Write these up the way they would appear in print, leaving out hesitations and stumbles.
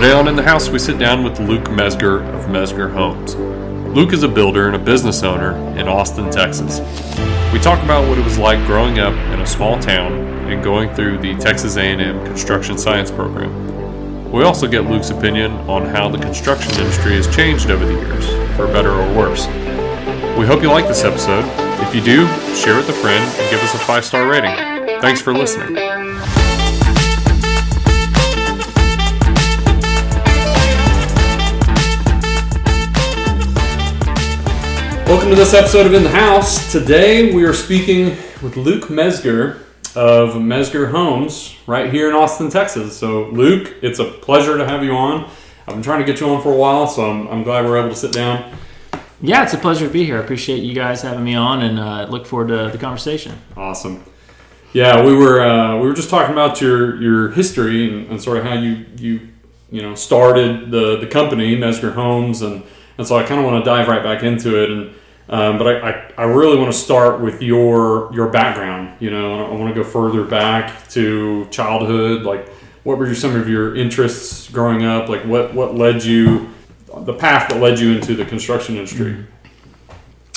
Today on In the House, we sit down with Luke Mezger of Mezger Homes. Luke is a builder and a business owner in Austin, Texas. We talk about what it was like growing up in a small town and going through the Texas A&M Construction Science program. We also get Luke's opinion on how the construction industry has changed over the years, for better or worse. We hope you like this episode. If you do, share with a friend and give us a 5-star rating. Thanks for listening. Welcome to this episode of In the House. Today we are speaking with Luke Mezger of Mezger Homes right here in Austin, Texas. So Luke, it's a pleasure to have you on. I've been trying to get you on for a while, so I'm glad we're able to sit down. Yeah, it's a pleasure to be here. I appreciate you guys having me on and look forward to the conversation. Awesome. Yeah, we were just talking about your history and sort of how you started the company, Mezger Homes, and so I kind of want to dive right back into it, but I really want to start with your background. I want to go further back to childhood. Like, what were some of your interests growing up? Like, what led you, the path that led you into the construction industry?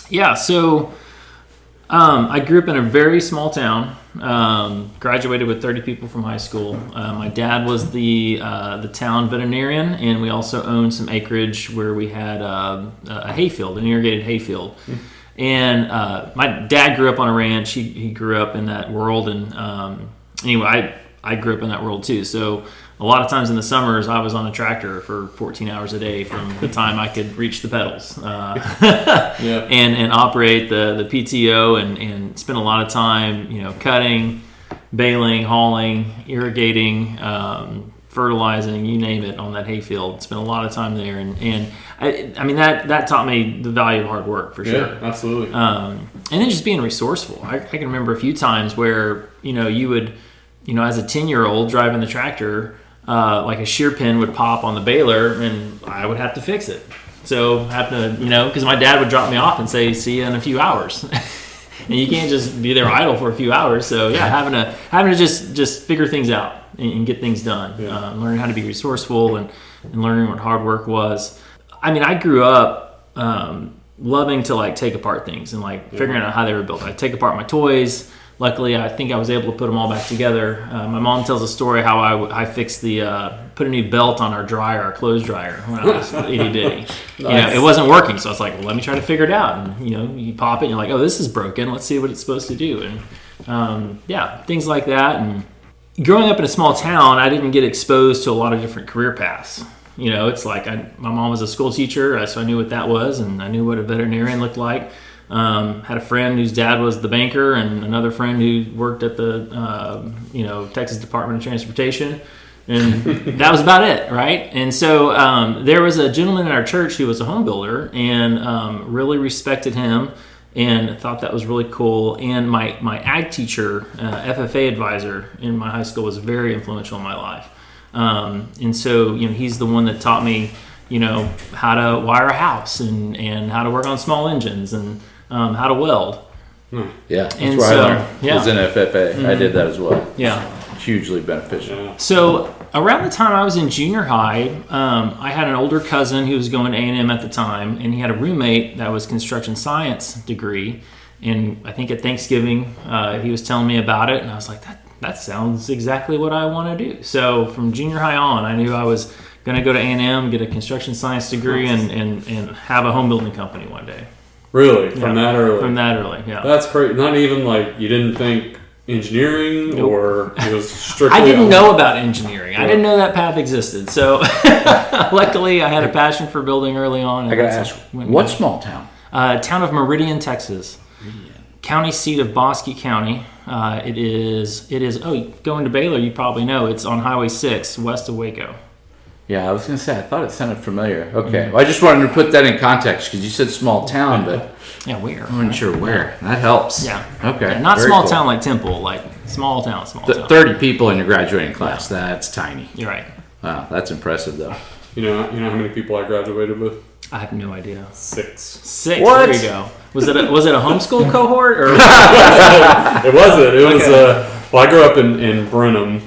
Yeah, so I grew up in a very small town. Graduated with 30 people from high school. My dad was the town veterinarian, and we also owned some acreage where we had a hayfield, an irrigated hayfield. And my dad grew up on a ranch. He grew up in that world, and anyway, I grew up in that world too. So a lot of times in the summers, I was on a tractor for 14 hours a day from the time I could reach the pedals and operate the PTO and spend a lot of time, cutting, baling, hauling, irrigating, fertilizing, you name it, on that hayfield. Spent a lot of time there. And I mean, that taught me the value of hard work for sure. Yeah, absolutely. And then just being resourceful. I can remember a few times where, you would, as a 10-year-old driving the tractor, like a shear pin would pop on the baler and I would have to fix it. So have to, because my dad would drop me off and say, see you in a few hours. And you can't just be there idle for a few hours. So yeah, having to just figure things out and get things done. Yeah. Learning how to be resourceful and learning what hard work was. I mean, I grew up loving to take apart things and figuring out how they were built. I'd take apart my toys. Luckily, I think I was able to put them all back together. My mom tells a story how I fixed put a new belt on our clothes dryer when I was itty bitty. Nice. It wasn't working, so I was like, well, let me try to figure it out. And you pop it, and you're like, oh, this is broken. Let's see what it's supposed to do. And things like that. And growing up in a small town, I didn't get exposed to a lot of different career paths. It's like my mom was a school teacher, so I knew what that was, and I knew what a veterinarian looked like. Had a friend whose dad was the banker, and another friend who worked at the Texas Department of Transportation, and that was about it, right? And so there was a gentleman in our church who was a home builder, and really respected him and thought that was really cool. And my ag teacher, FFA advisor in my high school, was very influential in my life. And so he's the one that taught me how to wire a house and how to work on small engines and how to weld. Yeah, that's where I learned. Yeah. It was in FFA. Mm-hmm. I did that as well. Yeah. Hugely beneficial. Yeah. So around the time I was in junior high, I had an older cousin who was going to A&M at the time, and he had a roommate that was construction science degree. And I think at Thanksgiving, he was telling me about it, and I was like, that sounds exactly what I want to do. So from junior high on, I knew I was going to go to A&M, get a construction science degree, and have a home building company one day. Really? From that early? From that early, yeah. That's great. Not even you didn't think engineering, nope. Or it was strictly... I didn't know about engineering. Yeah. I didn't know that path existed. So luckily, I had a passion for building early on. I got to ask, what small town? Town of Meridian, Texas. County seat of Bosque County. It is, going to Baylor, you probably know. It's on Highway 6, west of Waco. Yeah, I was going to say, I thought it sounded familiar. Okay. Mm-hmm. Well, I just wanted to put that in context because you said small town, but yeah, where? I wasn't sure where. That helps. Yeah. Okay. Yeah, not small town like Temple, small town. 30 people in your graduating class. Yeah. That's tiny. You're right. Wow, that's impressive, though. You know how many people I graduated with? I have no idea. 6. What? There you go. Was it a homeschool cohort or? It wasn't. It was. Well, I grew up in Brenham,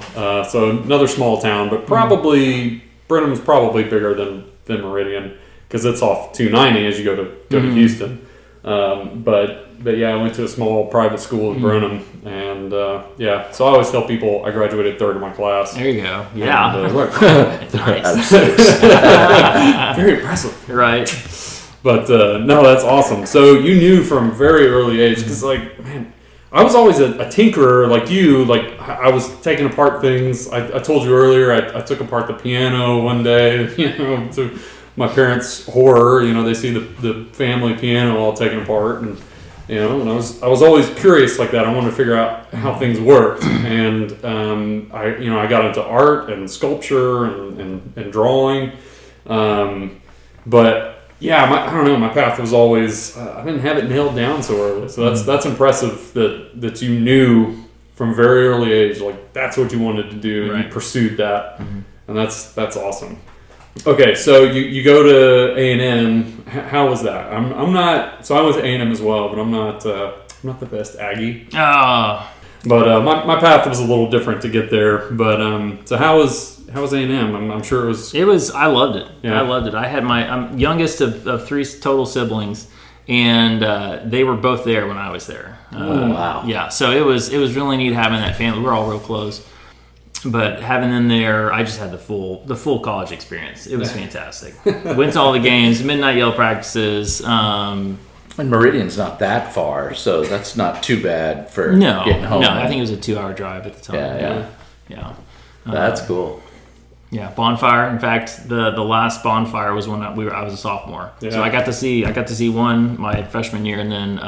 so another small town, but probably Brenham's probably bigger than Meridian because it's off 290 as you go to Houston. But yeah, I went to a small private school in Brenham, and so I always tell people I graduated third in my class. There you go. Yeah. And, Nice. very impressive. Right. But no, that's awesome. So you knew from a very early age, because man, I was always a tinkerer like you. Like I was taking apart things. I told you earlier, I took apart the piano one day, to my parents' horror. They see the family piano all taken apart, and and I was always curious like that. I wanted to figure out how things worked, and I got into art and sculpture and drawing, but. Yeah, I don't know. My path was always I didn't have it nailed down so early. So that's impressive that you knew from a very early age, like that's what you wanted to do, and you pursued that, and that's awesome. Okay, so you go to A&M. How was that? I'm not. So I went to A&M as well, but I'm not the best Aggie. But my path was a little different to get there. But so how was A&M? I'm sure it was. It was. I loved it. Yeah. I loved it. I had I'm youngest of three total siblings, and they were both there when I was there. Wow. Yeah. So it was really neat having that family. We're all real close, but having them there, I just had the full college experience. It was fantastic. Went to all the games, midnight yell practices. And Meridian's not that far, so that's not too bad for getting home. No, I think it was a 2-hour drive at the time. Yeah. That's cool. Yeah, bonfire. In fact, the last bonfire was when I was a sophomore. Yeah. So I got to see one my freshman year, and then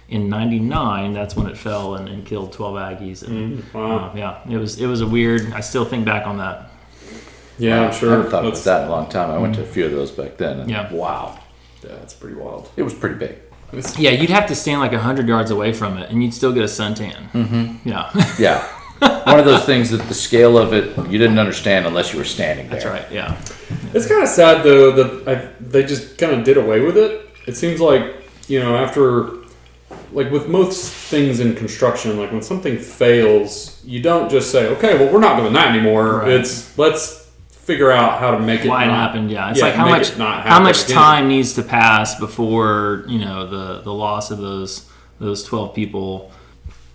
in '99, that's when it fell and killed 12 Aggies. And, wow. It was a weird. I still think back on that. Yeah, I'm sure. I haven't thought about that in a long time. I went to a few of those back then. And wow. Yeah, it's pretty wild. It was pretty big. Yeah, you'd have to stand like 100 yards away from it, and you'd still get a suntan. Mm-hmm. Yeah. Yeah. One of those things that the scale of it you didn't understand unless you were standing there. That's right. Yeah. It's kind of sad though that they just kind of did away with it. It seems like after, like with most things in construction, like when something fails, you don't just say, okay, well we're not doing that anymore. Right. It's let's figure out how to make it. Why it not, happened? Yeah. It's like how much time needs to pass before the loss of those 12 people.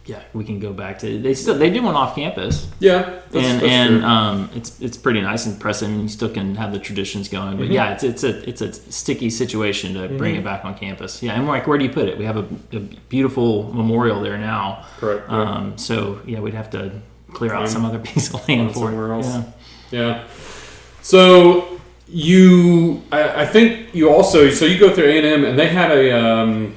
Yeah, we can go back to they do one off campus. Yeah, that's true. It's pretty nice and impressive, and you still can have the traditions going. But yeah, it's a sticky situation to bring it back on campus. Yeah, and like where do you put it? We have a beautiful memorial there now. Correct. So yeah, we'd have to clear out some other piece of land for somewhere it. Else. Yeah. So I think you also you go through A&M, and they had a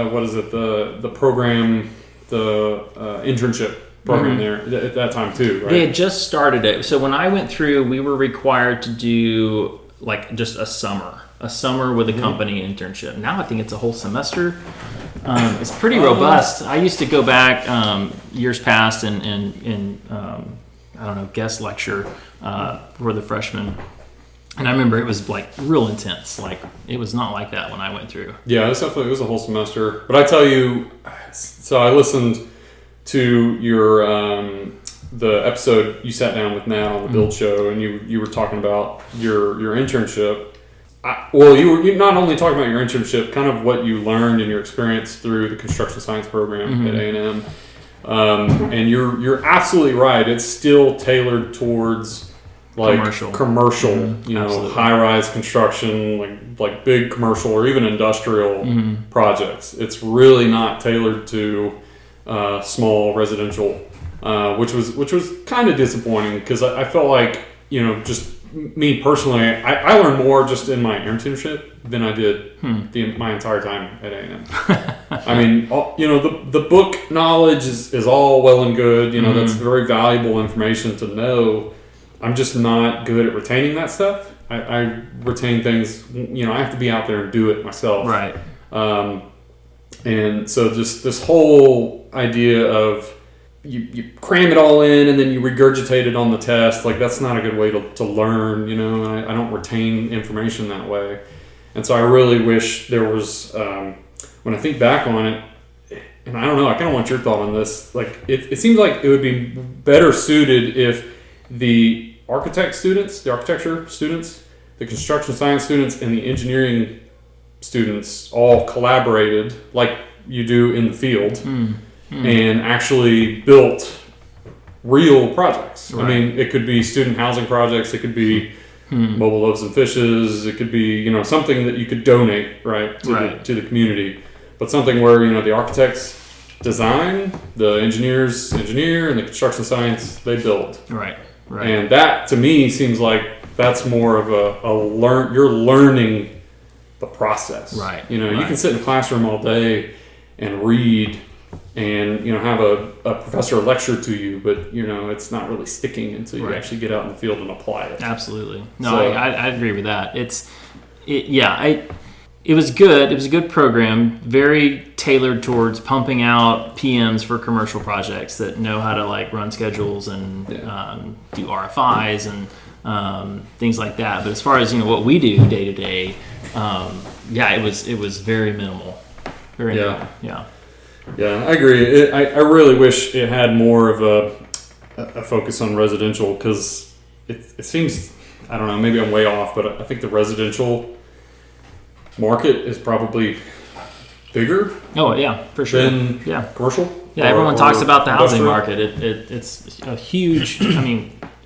what is it, the program, the internship program there at that time too, right? They had just started it. So when I went through, we were required to do like just a summer with a company internship. Now I think it's a whole semester. It's pretty robust. I used to go back years past and I don't know, guest lecture for the freshmen. And I remember it was like real intense. Like it was not like that when I went through. Yeah, it was a whole semester. But I tell you, so I listened to your the episode you sat down with Nat on the Build Show, and you were talking about your internship. You were not only talking about your internship, kind of what you learned in your experience through the construction science program at A&M. And you're absolutely right. It's still tailored towards like commercial, high-rise construction, like big commercial or even industrial projects. It's really not tailored to small residential, which was kind of disappointing because I felt like just me personally, I learned more just in my internship than I did my entire time at A&M. I mean, the book knowledge is all well and good. That's very valuable information to know. I'm just not good at retaining that stuff. I retain things, I have to be out there and do it myself. Right. And so just this whole idea of you cram it all in and then you regurgitate it on the test, like that's not a good way to learn, and I don't retain information that way. And so I really wish there was, when I think back on it, and I don't know, I kind of want your thought on this, like it seems like it would be better suited if the architecture students, the construction science students, and the engineering students all collaborated like you do in the field and actually built real projects. Right. I mean, it could be student housing projects, it could be mobile loaves and fishes, it could be, something that you could donate, right, to the community. But something where, the architects design, the engineers engineer, and the construction science, they build. Right. And that, to me, seems like that's more of you're learning the process. Right. You can sit in a classroom all day and read and, have a professor lecture to you, but, it's not really sticking until you actually get out in the field and apply it. Absolutely. No, so, I agree with that. It was good. It was a good program, very tailored towards pumping out PMs for commercial projects that know how to run schedules and do RFIs and things like that. But as far as what we do day to day, it was very minimal. Very minimal. Yeah. Yeah, I agree. I really wish it had more of a focus on residential because it seems, I don't know, maybe I'm way off, but I think the residential market is probably bigger. Oh yeah, for sure. Than commercial. Yeah, everyone talks about the housing industrial. market. It's a huge,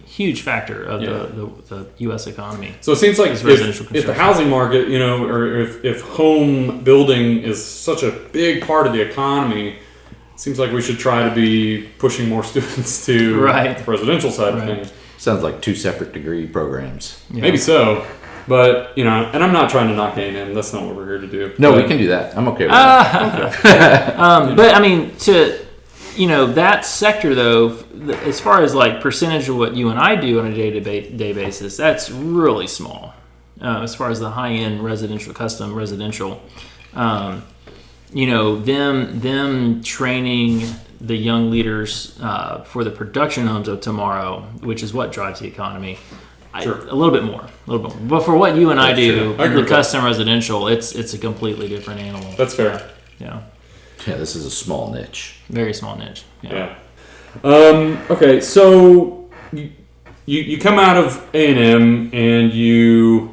huge factor of the U.S. economy. So it seems like if the housing market, or if home building is such a big part of the economy, it seems like we should try to be pushing more students to the residential side of things. Sounds like 2 separate degree programs. Yeah. Maybe so. But, and I'm not trying to knock A&M. That's not what we're here to do. No, we can do that. I'm okay with that. But, I mean, that sector, though, as far as, percentage of what you and I do on a day-to-day basis, that's really small. As far as the high-end residential, custom residential. Them training the young leaders for the production homes of tomorrow, which is what drives the economy. Sure. A little bit more. But for what you and I do, the custom that. residential, it's a completely different animal. That's fair. Yeah. Yeah, this is a small niche. Very small niche. Yeah. Okay, so you come out of A&M and you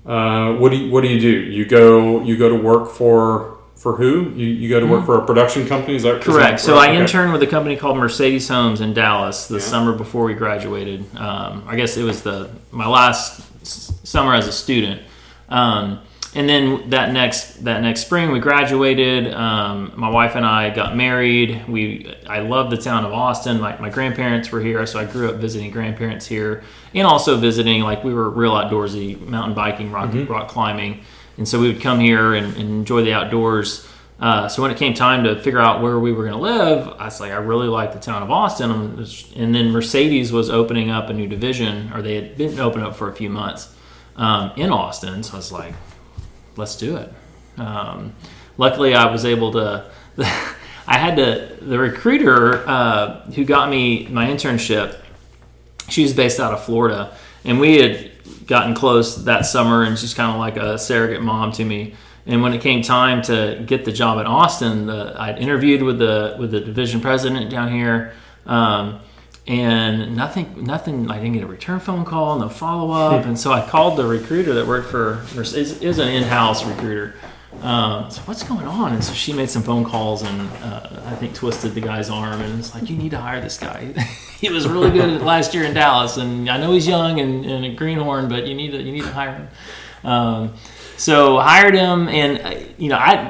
what do you do? You go to work for who? You go to work for a production company? Is that correct? So I interned with a company called Mercedes Homes in Dallas the summer before we graduated. I guess it was my last summer as a student. And then that next spring we graduated. My wife and I got married. I loved the town of Austin. My grandparents were here, so I grew up visiting grandparents here, and also visiting. We were real outdoorsy, mountain biking, rock climbing. And so we would come here and enjoy the outdoors. So when it came time to figure out where we were going to live, I was like, I really like the town of Austin. And then Mercedes was opening up a new division, or they had been open up for a few months in Austin. So I was like, let's do it. Luckily, I was able to. The recruiter who got me my internship, she was based out of Florida, and we had gotten close that summer, and she's kind of like a surrogate mom to me. And when it came time to get the job in Austin, I'd interviewed with the division president down here, and nothing. I didn't get a return phone call, no follow up, and so I called the recruiter that worked for Mercedes. It was an in-house recruiter. So what's going on? And so she made some phone calls and I think twisted the guy's arm, and it's like, you need to hire this guy. He was really good last year in Dallas, and I know he's young and a greenhorn, but you need to hire him. So hired him, and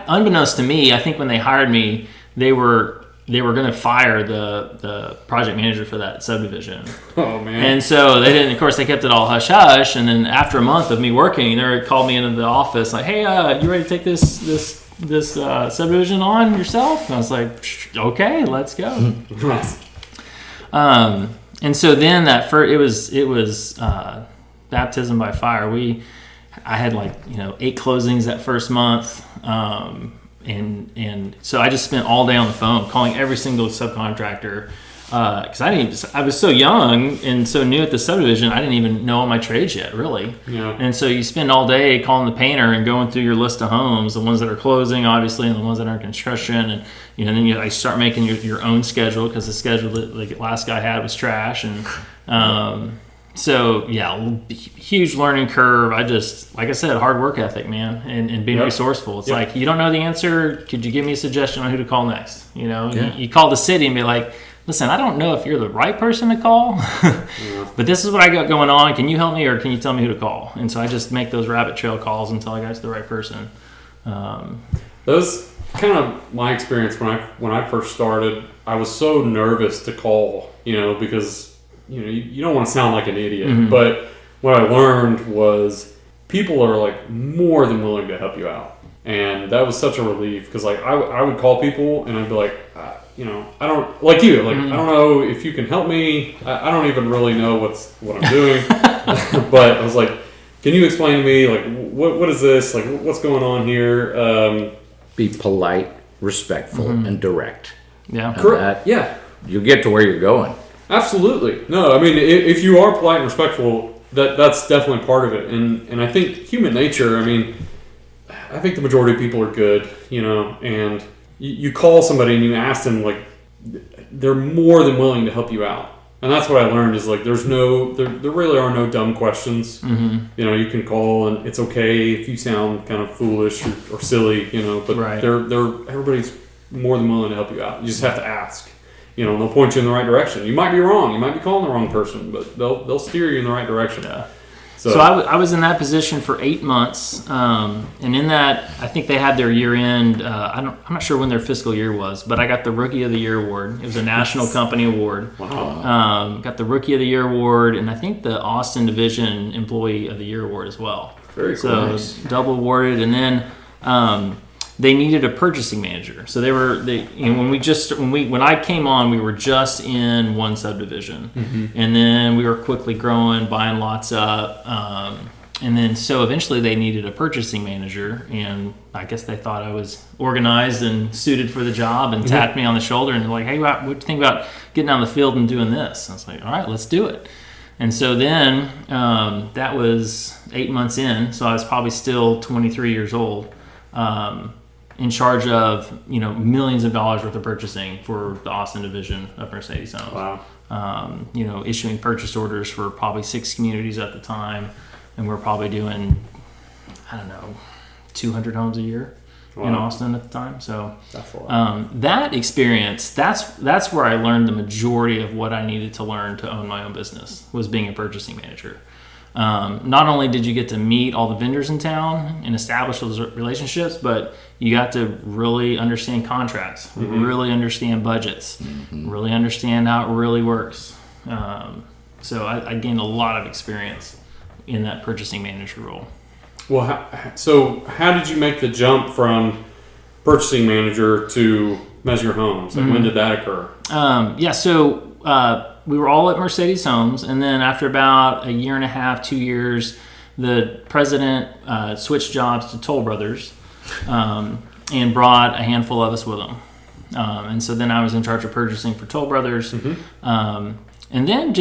unbeknownst to me, I think when they hired me, they were going to fire the project manager for that subdivision. Oh man! And so they didn't. Of course, they kept it all hush hush. And then after a month of me working, they called me into the office like, "Hey, you ready to take this subdivision on yourself?" And I was like, "Okay, let's go." And so then it was baptism by fire. I had 8 closings that first month. And so I just spent all day on the phone calling every single subcontractor because I was so young and so new at the subdivision, I didn't even know all my trades yet, really. Yeah. And so you spend all day calling the painter and going through your list of homes, the ones that are closing, obviously, and the ones that are in construction, and then you start making your own schedule because the schedule that the last guy had was trash, and So yeah, huge learning curve. I just, like I said, hard work ethic, man, and being resourceful. It's like, you don't know the answer. Could you give me a suggestion on who to call next? You know, you call the city and be like, listen, I don't know if you're the right person to call, but this is what I got going on. Can you help me, or can you tell me who to call? And so I just make those rabbit trail calls until I got to the right person. Those kind of my experience when I first started. I was so nervous to call, because you don't want to sound like an idiot. Mm-hmm. But what I learned was people are like more than willing to help you out, and that was such a relief because like I would call people and I'd be like, I don't like you, like I don't know if you can help me. I don't even really know what I'm doing, but I was like, can you explain to me like what is this, like what's going on here? Be polite, respectful, and direct. Yeah, correct. Yeah, you'll get to where you're going. Absolutely. No, I mean, if you are polite and respectful, that's definitely part of it. And I think human nature, I think the majority of people are good, and you call somebody and you ask them, like, they're more than willing to help you out. And that's what I learned is, like, there really are no dumb questions. Mm-hmm. You can call and it's okay if you sound kind of foolish or silly, but everybody's more than willing to help you out. You just have to ask. And they'll point you in the right direction. You might be wrong. You might be calling the wrong person, but they'll steer you in the right direction. Yeah. So I was in that position for 8 months, and in that, I think they had their year end. I'm not sure when their fiscal year was, but I got the Rookie of the Year award. It was a national company award. Wow. Got the Rookie of the Year award, and I think the Austin Division Employee of the Year award as well. Very cool. So double awarded, and then. They needed a purchasing manager. So when I came on, we were just in one subdivision, and then we were quickly growing, buying lots up, and then so eventually they needed a purchasing manager, and I guess they thought I was organized and suited for the job, and tapped me on the shoulder and like, hey, what do you think about getting out in the field and doing this? And I was like, all right, let's do it. And so then that was 8 months in, so I was probably still 23 years old. In charge of millions of dollars worth of purchasing for the Austin division of Mercedes Homes. Wow. Issuing purchase orders for probably 6 communities at the time, and we're probably doing 200 homes a year in Austin at the time. So that experience, that's where I learned the majority of what I needed to learn to own my own business, was being a purchasing manager. Not only did you get to meet all the vendors in town and establish those relationships, but you got to really understand contracts, really understand budgets, really understand how it really works. So I gained a lot of experience in that purchasing manager role. Well, so how did you make the jump from purchasing manager to Mezger Homes? Like, when did that occur? We were all at Mercedes Homes, and then after about a year and a half, 2 years, the president switched jobs to Toll Brothers and brought a handful of us with him. And so then I was in charge of purchasing for Toll Brothers. And then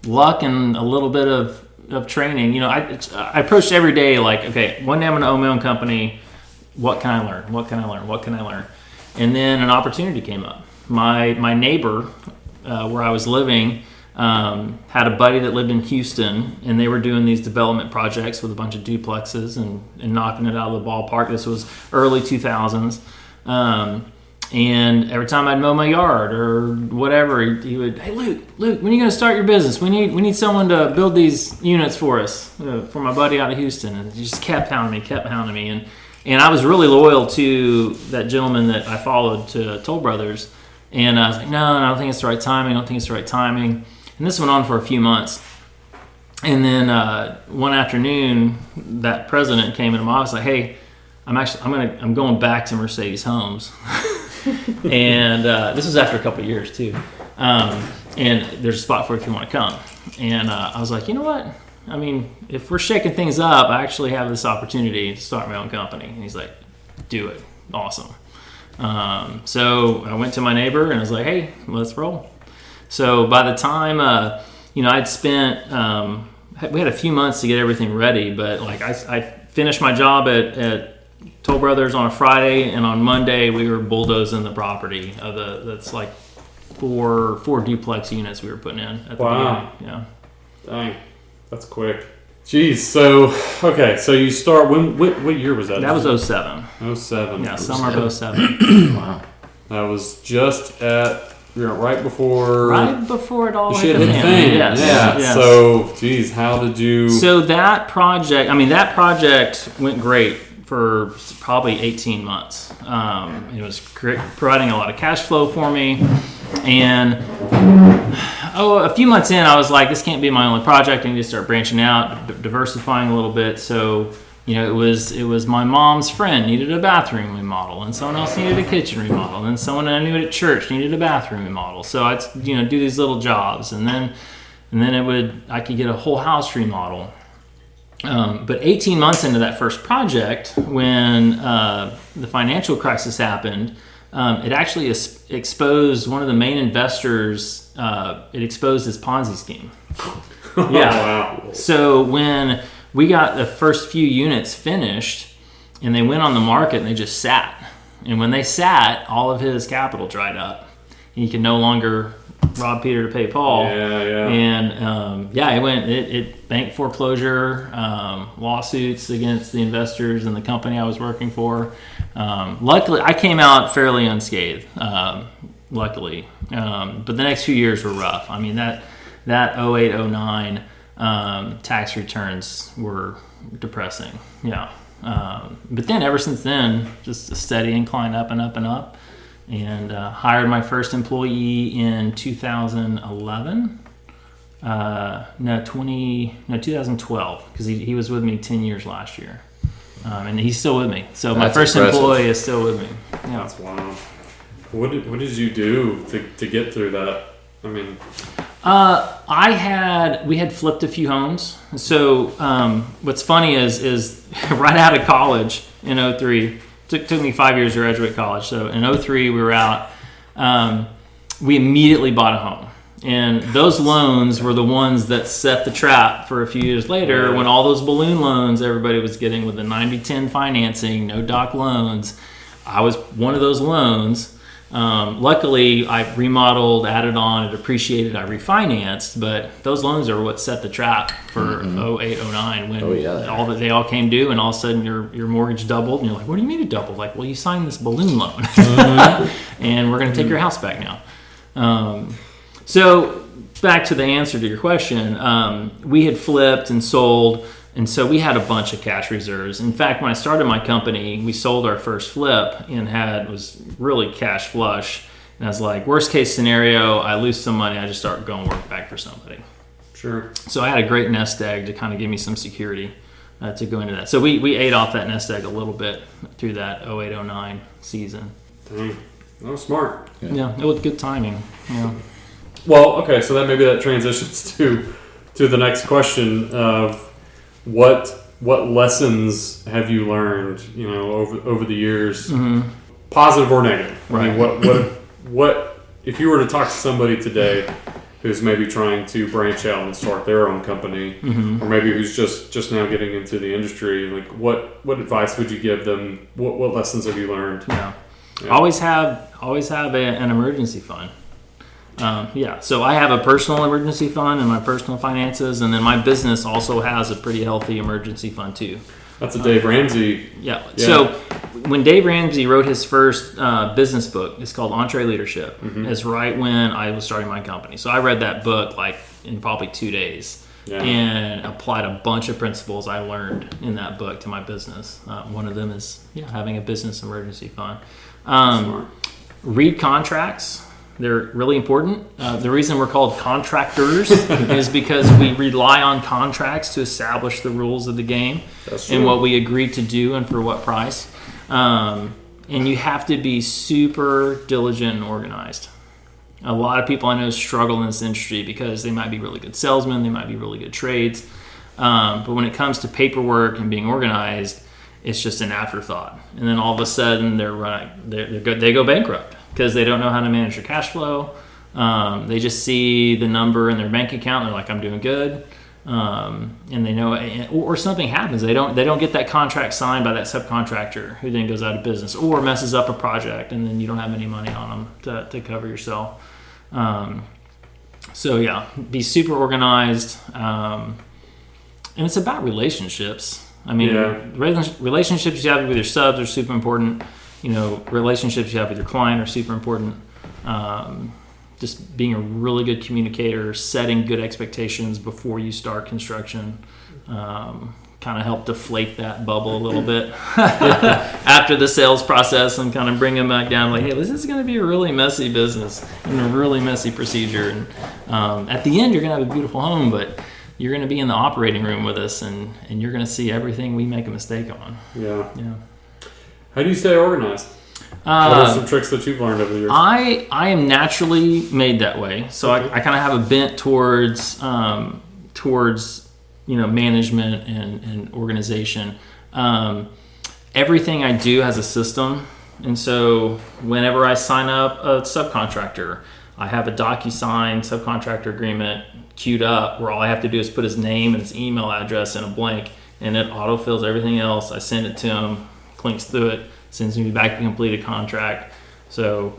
luck and a little bit of training. I approached every day like, okay, one day I'm going to own my own company. What can I learn? What can I learn? What can I learn? And then an opportunity came up. My neighbor, where I was living, had a buddy that lived in Houston, and they were doing these development projects with a bunch of duplexes and knocking it out of the ballpark. This was early 2000s. And every time I'd mow my yard or whatever, he would, hey, Luke, when are you going to start your business? We need someone to build these units for us, for my buddy out of Houston. And he just kept hounding me. And I was really loyal to that gentleman that I followed to Toll Brothers. And I was like, no, I don't think it's the right timing. And this went on for a few months. And then one afternoon, that president came into my office like, hey, I'm going back to Mercedes Homes. And this was after a couple of years too. And there's a spot for you if you want to come. And I was like, you know what? If we're shaking things up, I actually have this opportunity to start my own company. And he's like, do it. Awesome. So I went to my neighbor and I was like, hey, let's roll. So by the time, I'd spent, we had a few months to get everything ready, but like I finished my job at Toll Brothers on a Friday, and on Monday we were bulldozing the property that's like four duplex units we were putting in at the Wow. beginning. Yeah. Dang, that's quick. Jeez. So okay, so you start what year was that? That was 07. 07. Yeah, summer of 07. Wow. That was just right before Right before it all the shit hit hit the the fan. fan. Yes. Yeah. Yes. So, geez, how did you? So that project went great for probably 18 months. It was providing a lot of cash flow for me. And a few months in, I was like, this can't be my only project. I need to start branching out, diversifying a little bit. So, it was my mom's friend needed a bathroom remodel, and someone else needed a kitchen remodel, and someone I knew at church needed a bathroom remodel. So I'd do these little jobs, and then I could get a whole house remodel. But 18 months into that first project, when the financial crisis happened, it actually exposed one of the main investors. It exposed his Ponzi scheme. Yeah. Wow. So when we got the first few units finished, and they went on the market, and they just sat. And when they sat, all of his capital dried up. He could no longer rob Peter to pay Paul. Yeah. And it bank foreclosure, lawsuits against the investors and the company I was working for. Luckily, I came out fairly unscathed. Luckily, but the next few years were rough. I mean that 08, 09 tax returns were depressing. Yeah. But then ever since then, just a steady incline up and up and up. And hired my first employee in 2011. 2012, because he was with me 10 years last year. And he's still with me. So my first employee is still with me. Yeah. That's wild. What did you do to get through that? I mean, we had flipped a few homes. So what's funny is right out of college in 03, took me 5 years to graduate college. So in 03 we were out. We immediately bought a home. And those loans were the ones that set the trap for a few years later when all those balloon loans everybody was getting with the 90-10 financing, no doc loans. I was one of those loans. Luckily, I remodeled, added on, it appreciated, I refinanced, but those loans are what set the trap for 08, 09 when they all came due, and all of a sudden your mortgage doubled, and you're like, what do you mean it doubled? Like, well, you signed this balloon loan, and we're going to take your house back now. So back to the answer to your question, we had flipped and sold, and so we had a bunch of cash reserves. In fact, when I started my company, we sold our first flip and was really cash flush. And I was like, worst case scenario, I lose some money, I just start going work back for somebody. sure. So I had a great nest egg to kind of give me some security to go into that. So we ate off that nest egg a little bit through that 08, 09 season. Dang. That was smart. Yeah, it was good timing. Yeah. Well, okay, so that transitions to the next question of what lessons have you learned, over the years, positive or negative? Right. I mean, what if you were to talk to somebody today who's maybe trying to branch out and start their own company, or maybe who's just now getting into the industry, like what advice would you give them? What lessons have you learned? Yeah. Always have an emergency fund. So I have a personal emergency fund and my personal finances, and then my business also has a pretty healthy emergency fund too. That's a Dave Ramsey. Yeah. So when Dave Ramsey wrote his first business book, it's called Entree Leadership. It's right when I was starting my company. So I read that book like in probably 2 days and applied a bunch of principles I learned in that book to my business. One of them is having a business emergency fund. Read contracts. They're really important. The reason we're called contractors is because we rely on contracts to establish the rules of the game and what we agree to do and for what price. And you have to be super diligent and organized. A lot of people I know struggle in this industry because they might be really good salesmen, they might be really good trades. But when it comes to paperwork and being organized, it's just an afterthought. And then all of a sudden they go bankrupt because they don't know how to manage their cash flow. They just see the number in their bank account and they're like, I'm doing good. And they know, or something happens. They don't get that contract signed by that subcontractor who then goes out of business or messes up a project, and then you don't have any money on them to cover yourself. So yeah, be super organized, and it's about relationships. I mean, relationships you have with your subs are super important. Relationships you have with your client are super important. Just being a really good communicator, setting good expectations before you start construction, kind of help deflate that bubble a little bit after the sales process, and kind of bring them back down. Like, hey, this is going to be a really messy business and a really messy procedure. And at the end, you're going to have a beautiful home, but you're going to be in the operating room with us, and you're going to see everything we make a mistake on. Yeah. How do you stay organized? What are some tricks that you've learned over the years? I am naturally made that way, so I kind of have a bent towards management and organization. Everything I do has a system, and so whenever I sign up a subcontractor, I have a DocuSign subcontractor agreement queued up where all I have to do is put his name and his email address in a blank, and it autofills everything else. I send it to him, clinks through it, sends me back a completed contract. So,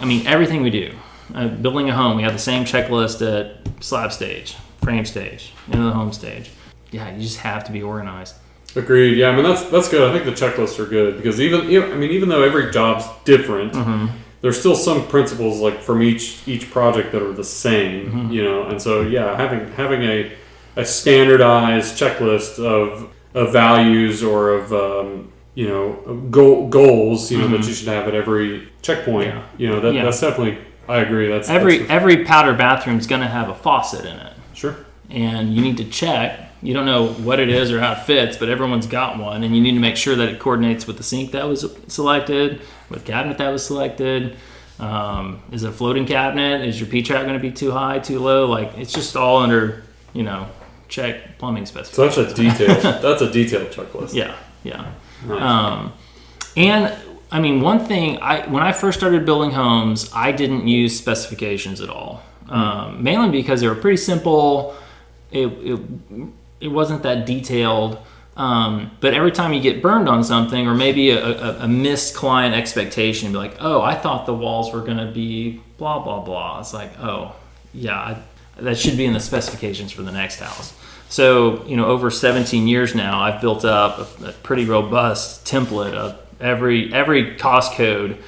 I mean, everything we do, building a home, we have the same checklist at slab stage, frame stage, into the home stage. Yeah, you just have to be organized. Agreed. Yeah, I mean that's good. I think the checklists are good because even though every job's different, there's still some principles like from each project that are the same. And so having a standardized checklist of values or of goals that you should have at every checkpoint. That's definitely, I agree. That's every powder bathroom is going to have a faucet in it. Sure. And you need to check. You don't know what it is or how it fits, but everyone's got one, and you need to make sure that it coordinates with the sink that was selected, with the cabinet that was selected. Is it a floating cabinet? Is your P-trap going to be too high, too low? Like, it's just all under, check plumbing specifications. So that's a detailed checklist. Yeah. Nice. And I mean, one thing, when I first started building homes, I didn't use specifications at all. Mainly because they were pretty simple. It wasn't that detailed. But every time you get burned on something, or maybe a missed client expectation, be like, oh, I thought the walls were going to be blah, blah, blah. It's like, oh, yeah, that should be in the specifications for the next house. So, over 17 years now, I've built up a pretty robust template of every cost code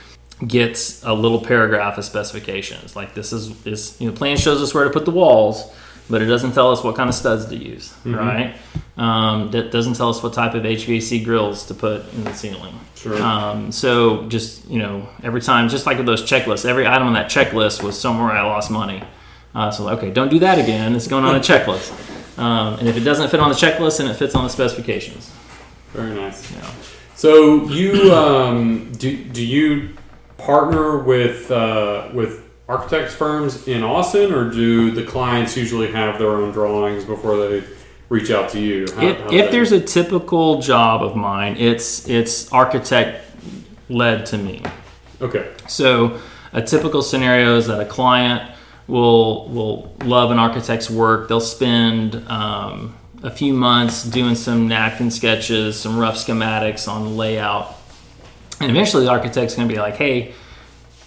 gets a little paragraph of specifications. Like, this plan shows us where to put the walls, but it doesn't tell us what kind of studs to use, right? That doesn't tell us what type of HVAC grills to put in the ceiling. Sure. So just, every time, just like with those checklists, every item on that checklist was somewhere I lost money. So, okay, don't do that again. It's going on a checklist. And if it doesn't fit on the checklist, then it fits on the specifications. Very nice. Yeah. So you do you partner with architects firms in Austin, or do the clients usually have their own drawings before they reach out to you? If there's a typical job of mine, it's architect led to me. Okay. So a typical scenario is that a client will love an architect's work. They'll spend a few months doing some napkin sketches, some rough schematics on layout, and eventually the architect's going to be like, hey,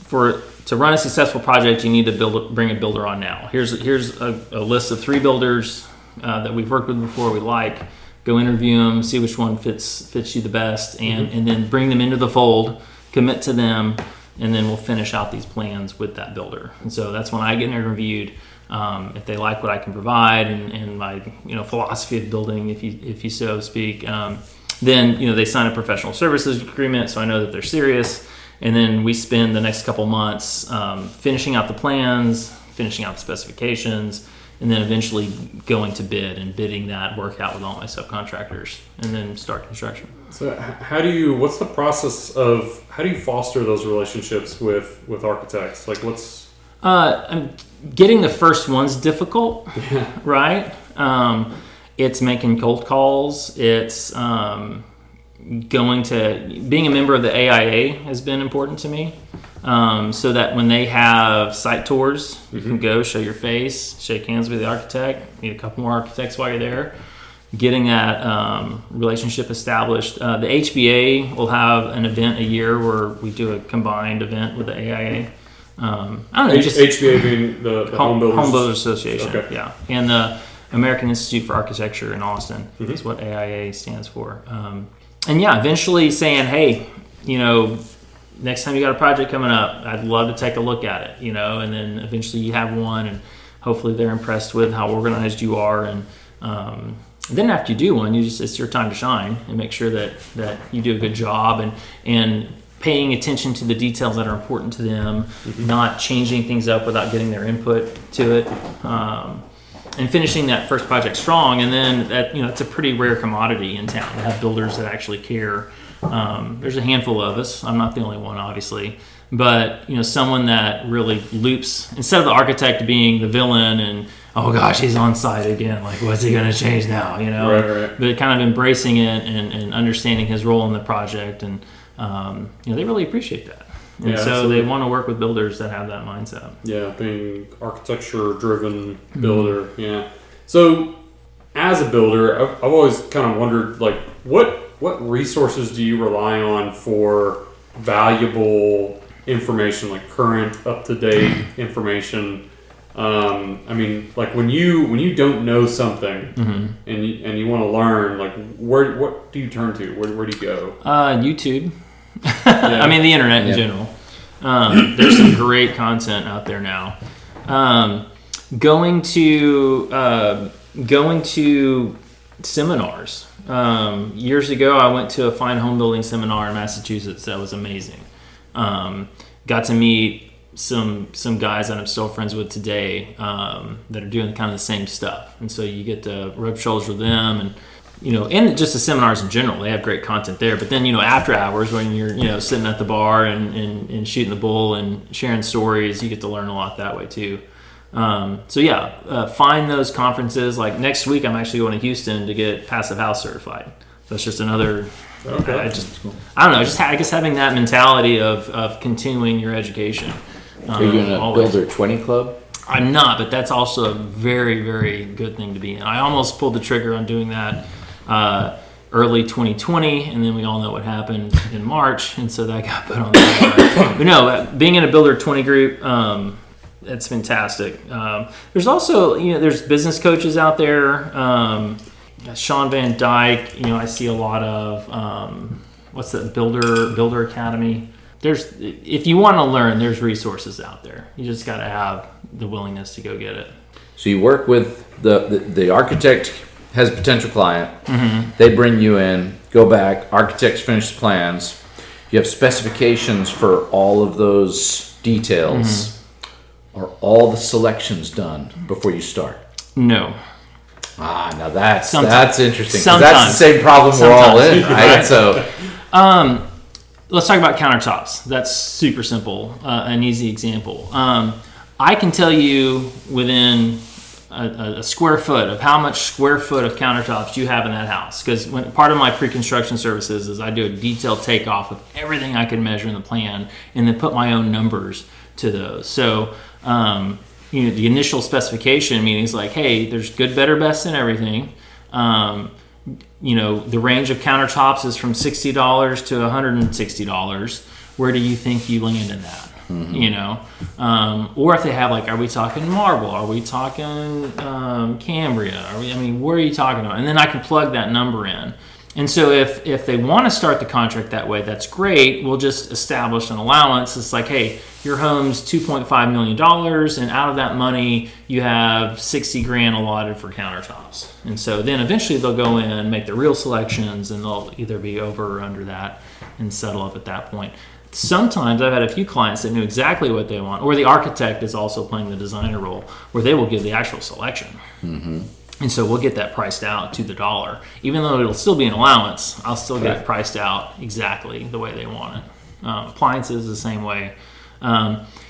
to run a successful project, you need to bring a builder on now. Here's a list of 3 builders that we've worked with before we like. Go interview them, see which one fits you the best, and then bring them into the fold, commit to them, and then we'll finish out these plans with that builder. And so that's when I get interviewed. If they like what I can provide and my philosophy of building, if you so speak, then they sign a professional services agreement, so I know that they're serious. And then we spend the next couple months finishing out the plans, finishing out the specifications, and then eventually going to bid and bidding that work out with all my subcontractors, and then start construction. So what's the process of, how do you foster those relationships with architects? Like, what's... Getting the first one's difficult, right? It's making cold calls. It's being a member of the AIA has been important to me, so that when they have site tours, you can go show your face, shake hands with the architect, meet a couple more architects while you're there, getting that relationship established. The HBA will have an event a year where we do a combined event with the AIA. I don't know, just HBA being the Home Builders Association. Okay. Yeah, and the American Institute for Architecture in Austin Mm-hmm. is what AIA stands for. And yeah, eventually saying, hey, next time you got a project coming up, I'd love to take a look at it, and then eventually you have one, and hopefully they're impressed with how organized you are, and then after you do one, it's your time to shine and make sure that you do a good job and paying attention to the details that are important to them, not changing things up without getting their input to it, and finishing that first project strong. And then that it's a pretty rare commodity in town to have builders that actually care. There's a handful of us. I'm not the only one, obviously, but someone that really loops, instead of the architect being the villain and, oh gosh, he's on site again, like what's he going to change now, Right. But kind of embracing it and understanding his role in the project, and they really appreciate that. And so absolutely. they want to work with builders that have that mindset. Yeah, being architecture-driven builder. Yeah. So, as a builder, I've always kind of wondered, like, what resources do you rely on for valuable information, like current, up-to-date information? I mean, like when you don't know something and you want to learn, like what do you turn to? Where do you go? YouTube. I mean, the internet in general. There's some great content out there now. Going to seminars. Years ago, I went to a fine home building seminar in Massachusetts. That was amazing. Got to meet some guys that I'm still friends with today that are doing kind of the same stuff, and so you get to rub shoulders with them, and and just the seminars in general, they have great content there. But then after hours, when you're sitting at the bar and shooting the bull and sharing stories, you get to learn a lot that way too. Find those conferences. Like next week, I'm actually going to Houston to get Passive House certified. So it's just another. Okay. I don't know. I guess having that mentality of continuing your education. Are you in a Builder 20 club? I'm not, but that's also a very, very good thing to be in. I almost pulled the trigger on doing that early 2020, and then we all know what happened in March, and so that got put on the radar. But no, being in a Builder 20 group, that's fantastic. There's also, there's business coaches out there. Sean Van Dyke, I see a lot of, what's that, Builder Academy. If you want to learn, there's resources out there. You just got to have the willingness to go get it. So you work with the architect has a potential client. Mm-hmm. They bring you in, go back, architects finish the plans. You have specifications for all of those details. Mm-hmm. Are all the selections done before you start? No. Now that's interesting. Sometimes. That's the same problem we're all in, right? Right. So, let's talk about countertops. That's super simple, an easy example. I can tell you within a square foot of how much square foot of countertops you have in that house. Because part of my pre-construction services is I do a detailed takeoff of everything I can measure in the plan and then put my own numbers to those. So, the initial specification meaning is like, hey, there's good, better, best in everything. The range of countertops is from $60 to $160. Where do you think you land in that? Mm-hmm. Or if they have are we talking marble? Are we talking Cambria? Where are you talking about? And then I can plug that number in. And so if they want to start the contract that way, that's great. We'll just establish an allowance. It's like, hey, your home's $2.5 million, and out of that money, you have $60,000 allotted for countertops. And so then eventually they'll go in, make the real selections, and they'll either be over or under that and settle up at that point. Sometimes I've had a few clients that knew exactly what they want, or the architect is also playing the designer role, where they will give the actual selection. Mm-hmm. And so we'll get that priced out to the dollar. Even though it'll still be an allowance, I'll still get it priced out exactly the way they want it. Appliances the same way.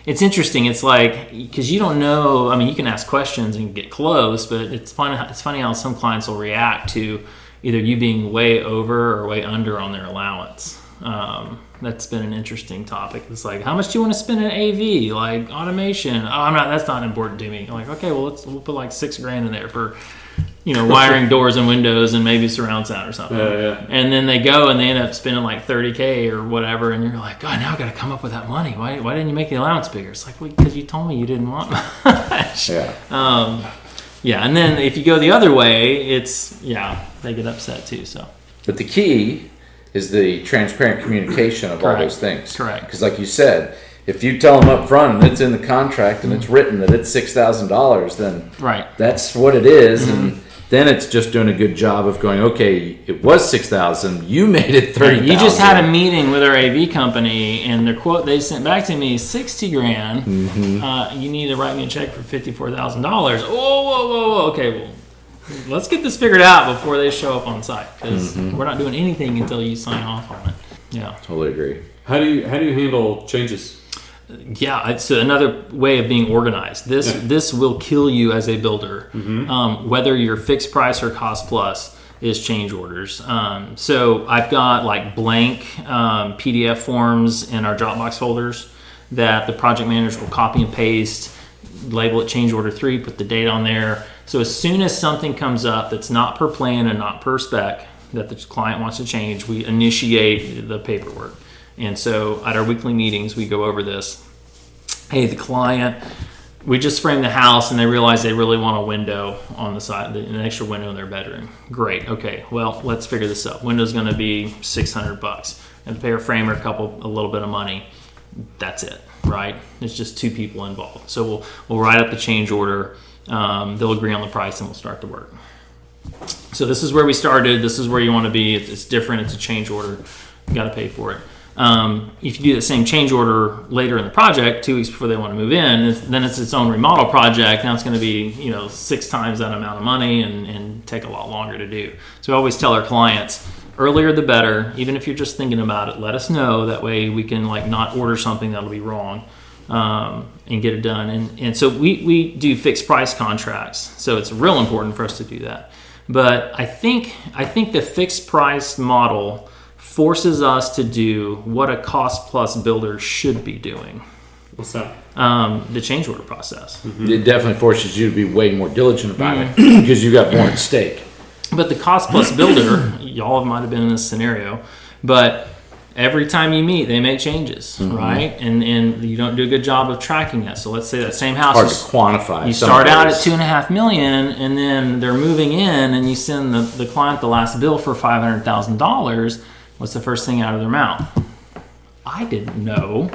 It's interesting. It's like, because you don't know, you can ask questions and get close, but it's funny how some clients will react to either you being way over or way under on their allowance. That's been an interesting topic. It's like, how much do you want to spend in AV, like automation? That's not important to me. I'm like, okay, well, we'll put like $6,000 in there for, wiring doors and windows and maybe surround sound or something. Yeah. And then they go and they end up spending like $30,000 or whatever, and you're like, God, now I got to come up with that money. Why didn't you make the allowance bigger? It's like, well, because you told me you didn't want much. Yeah. And then if you go the other way, they get upset too. So, but the key is the transparent communication of all those things. Correct. Because like you said, if you tell them up front and it's in the contract and it's written that it's $6,000, then that's what it is. And then it's just doing a good job of going, okay, it was $6,000, you made it $30,000. You just had a meeting with our AV company, and their quote they sent back to me is $60,000. You need to write me a check for $54,000. Whoa. Okay, well, let's get this figured out before they show up on site, because we're not doing anything until you sign off on it. Yeah, totally agree. How do you handle changes? Yeah, it's another way of being organized. This will kill you as a builder, whether you're fixed price or cost plus is change orders. So I've got like blank PDF forms in our Dropbox folders that the project managers will copy and paste, label it change order 3, put the date on there. So as soon as something comes up that's not per plan and not per spec that the client wants to change, we initiate the paperwork. And so at our weekly meetings, we go over this. Hey, the client, we just framed the house and they realize they really want a window on the side, an extra window in their bedroom. Great. Okay. Well, let's figure this out. Window's going to be $600. And pay our framer a little bit of money. That's it, right? It's just 2 people involved. So we'll write up the change order. They'll agree on the price and we'll start the work. So this is where we started. This is where you want to be. It's different. It's a change order. You got to pay for it. If you do the same change order later in the project, 2 weeks before they want to move in, then it's its own remodel project. Now it's going to be 6 times that amount of money and take a lot longer to do. So we always tell our clients, earlier the better. Even if you're just thinking about it, let us know. That way we can not order something that'll be wrong and get it done. And so we do fixed price contracts. So it's real important for us to do that. But I think the fixed price model forces us to do what a cost plus builder should be doing. What's that? The change order process. It definitely forces you to be way more diligent about it because you got more at stake. But the cost plus builder, y'all might have been in this scenario, but every time you meet, they make changes, right? And you don't do a good job of tracking that. So let's say that same house, hard to quantify. You start out at $2.5 million, and then they're moving in, and you send the client the last bill for $500,000. What's the first thing out of their mouth? I didn't know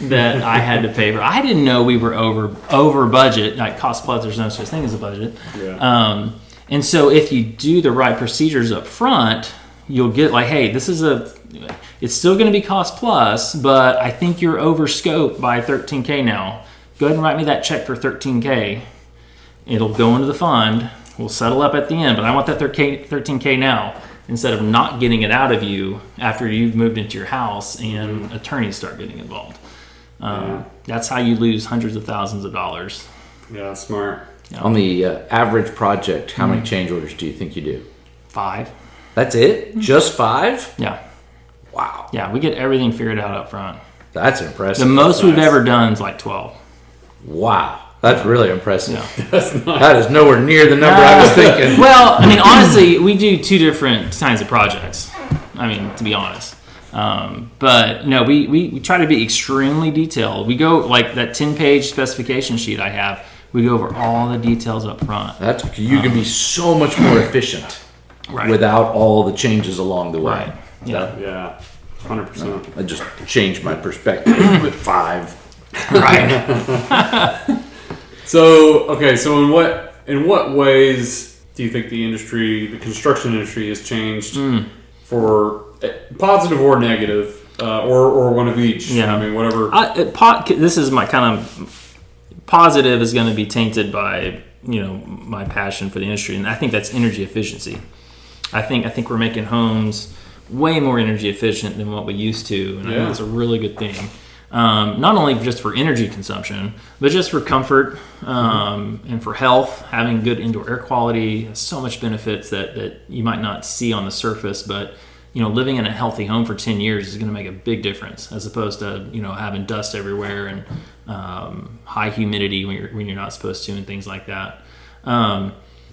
that I had to pay for. I didn't know we were over budget. Like cost plus, there's no such thing as a budget. Yeah. And so if you do the right procedures up front, you'll get hey, it's still going to be cost plus, but I think you're over scope by $13,000 now. Go ahead and write me that check for $13,000. It'll go into the fund. We'll settle up at the end, but I want that $13,000 now, instead of not getting it out of you after you've moved into your house and attorneys start getting involved. That's how you lose hundreds of thousands of dollars. Yeah, smart. Yeah. On the average project, how many change orders do you think you do? 5. That's it? Just 5? Yeah. Wow. Yeah, we get everything figured out up front. That's impressive. The most we've ever done is 12. Wow. That's really impressive. Yeah. That is nowhere near the number I was thinking. Well, honestly, we do 2 different kinds of projects. To be honest. But no, we try to be extremely detailed. We go that 10-page specification sheet I have. We go over all the details up front. You can be so much more efficient without all the changes along the way. Right. Yeah. 100%. I just changed my perspective with 5. Right. So in what ways do you think the construction industry has changed for positive or negative, or one of each? Yeah. Whatever. This is my kind of positive is going to be tainted by my passion for the industry, and I think that's energy efficiency. I think we're making homes way more energy efficient than what we used to, and I think that's a really good thing. Not only just for energy consumption, but just for comfort and for health. Having good indoor air quality has so much benefits that you might not see on the surface, but living in a healthy home for 10 years is going to make a big difference, as opposed to, having dust everywhere and high humidity when you're not supposed to, and things like that.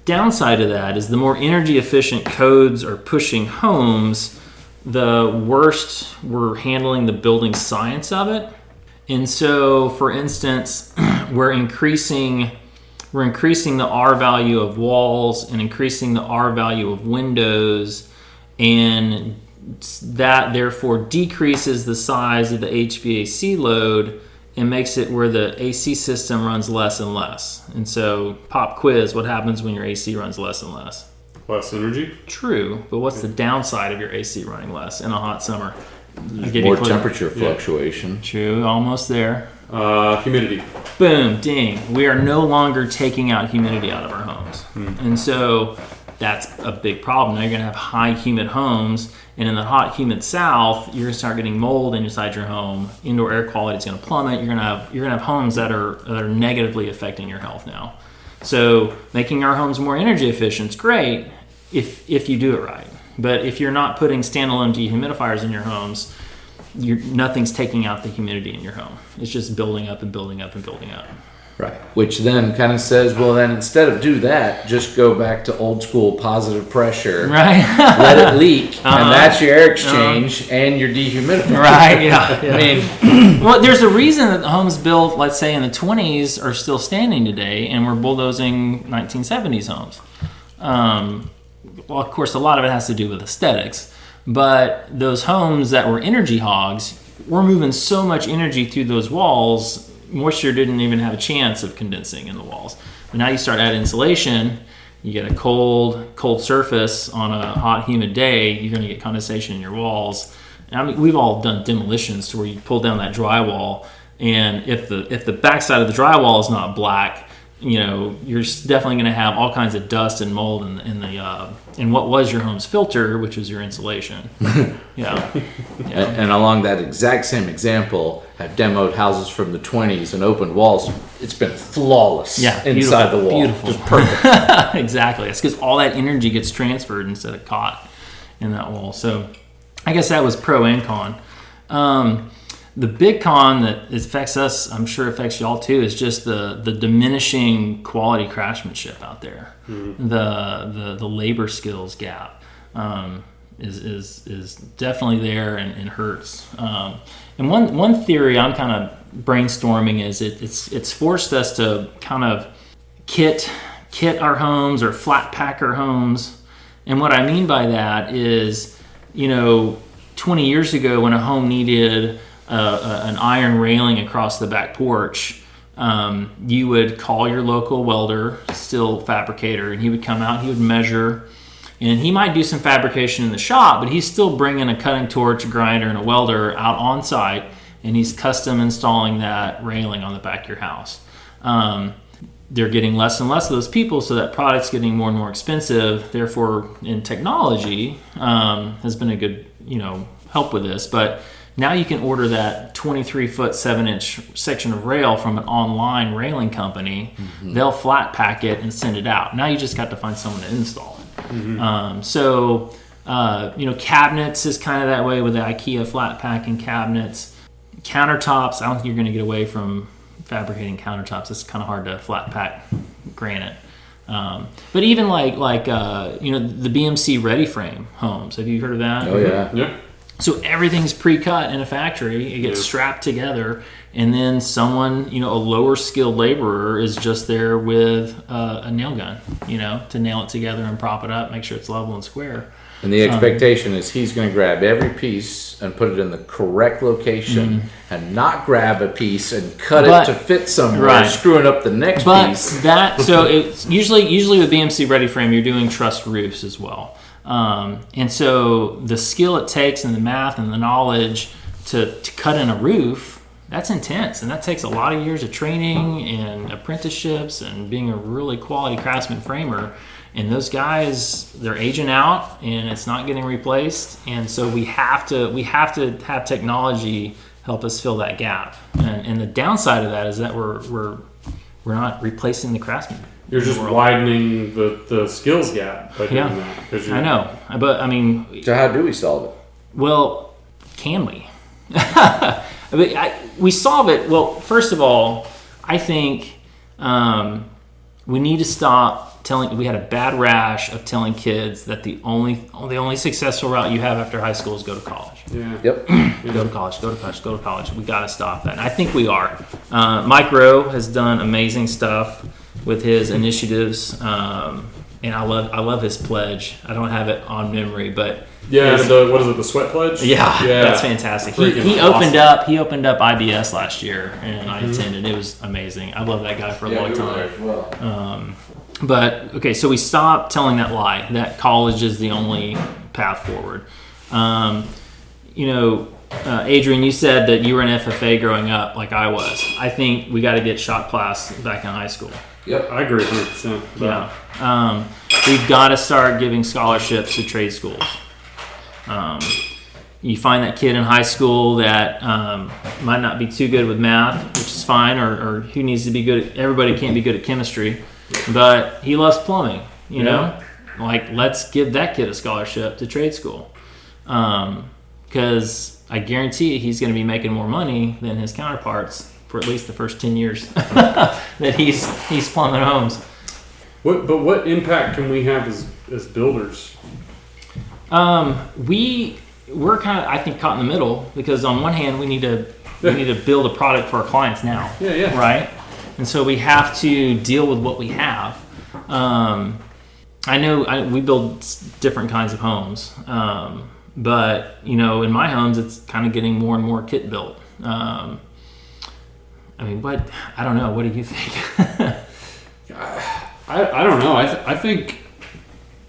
Downside of that is the more energy efficient codes are pushing homes, the worse we're handling the building science of it. And so, for instance, we're increasing the R value of walls and increasing the R value of windows, and that therefore decreases the size of the HVAC load and makes it where the AC system runs less and less. And so, pop quiz, what happens when your AC runs less and less? Less energy? True, but what's the downside of your AC running less in a hot summer? More temperature fluctuation. True, almost there. Humidity. Boom, ding. We are no longer taking out humidity out of our homes. And so that's a big problem. Now you're going to have high humid homes, and in the hot humid south, you're going to start getting mold inside your home. Indoor air quality is going to plummet. You're going to have homes that are negatively affecting your health now. So making our homes more energy efficient is great if you do it right. But if you're not putting standalone dehumidifiers in your homes, nothing's taking out the humidity in your home. It's just building up and building up and building up. Right. Which then kind of says, well, then instead of do that, just go back to old school positive pressure. Right. Let it leak, and that's your air exchange and your dehumidifier. Right. Yeah. I mean, well, there's a reason that the homes built, let's say, in the 20s are still standing today, and we're bulldozing 1970s homes. Well, of course, a lot of it has to do with aesthetics, but those homes that were energy hogs, we're moving so much energy through those walls, moisture didn't even have a chance of condensing in the walls. But now you start adding insulation, you get a cold surface on a hot, humid day, you're going to get condensation in your walls. I mean, we've all done demolitions to where you pull down that drywall, and if the backside of the drywall is not black, you're definitely going to have all kinds of dust and mold in what was your home's filter, which is your insulation. Yeah. And along that exact same example, I've demoed houses from the 20s and opened walls. It's been flawless inside the wall. Beautiful. Just perfect. Exactly. It's because all that energy gets transferred instead of caught in that wall. So I guess that was pro and con. The big con that affects us, I'm sure affects y'all too, is just the diminishing quality craftsmanship out there. Mm-hmm. The labor skills gap is definitely there and hurts. And one theory I'm kind of brainstorming is it's forced us to kind of kit our homes or flat pack our homes. And what I mean by that is, 20 years ago when a home needed an iron railing across the back porch, you would call your local welder, steel fabricator, and he would come out, he would measure, and he might do some fabrication in the shop, but he's still bringing a cutting torch, a grinder, and a welder out on site, and he's custom installing that railing on the back of your house. They're getting less and less of those people, so that product's getting more and more expensive. Therefore, in technology, has been a good, help with this, but now you can order that 23-foot, 7-inch section of rail from an online railing company. Mm-hmm. They'll flat pack it and send it out. Now you just got to find someone to install it. Mm-hmm. Cabinets is kind of that way with the IKEA flat packing cabinets. Countertops, I don't think you're going to get away from fabricating countertops. It's kind of hard to flat pack granite. But even like the BMC Ready Frame homes. Have you heard of that? Oh, yeah. Yeah. So everything's pre-cut in a factory. It gets strapped together, and then someone, a lower skilled laborer is just there with a nail gun, to nail it together and prop it up, make sure it's level and square. And the expectation is he's going to grab every piece and put it in the correct location, and not grab a piece and cut it to fit somewhere, screwing up the next piece. So it's usually with BMC Ready Frame, you're doing truss roofs as well. And so the skill it takes and the math and the knowledge to cut in a roof, that's intense. And that takes a lot of years of training and apprenticeships and being a really quality craftsman framer. And those guys, they're aging out and it's not getting replaced. And so we have to have technology help us fill that gap. And the downside of that is that we're not replacing the craftsmen You're just widening the skills gap by doing that. 'Cause I know, but I mean, So how do we solve it? well, can we? I mean, we solve it. Well, first of all, I think we need to stop telling. We had a bad rash of telling kids that the only successful route you have after high school is go to college. Yeah. Yep. Go to college. Go to college. Go to college. We got to stop that. And I think we are. Mike Rowe has done amazing stuff with his initiatives, and I love his pledge. I don't have it on memory, but Yeah, what is it? The sweat pledge? yeah, that's fantastic. He Freaking he opened up IBS last year, and I attended. It was amazing. I love that guy for a long time. But okay, so we stopped telling that lie that college is the only path forward. Adrian, you said that you were an FFA growing up, like I was. I think we got to get shop class back in high school. Yep. I agree 100%. Yeah. We've got to start giving scholarships to trade schools. You find that kid in high school that might not be too good with math, which is fine, or who needs to be good. Everybody can't be good at chemistry, but he loves plumbing. You know, like let's give that kid a scholarship to trade school, because I guarantee he's going to be making more money than his counterparts for at least the first 10 years that he's plumbing homes. What impact can we have as builders? We're kind of, I think, caught in the middle, because on one hand we need to build a product for our clients now. Yeah. Right? And so we have to deal with what we have. I know we build different kinds of homes, but in my homes it's kind of getting more and more kit built. I don't know. What do you think? I don't know. I think,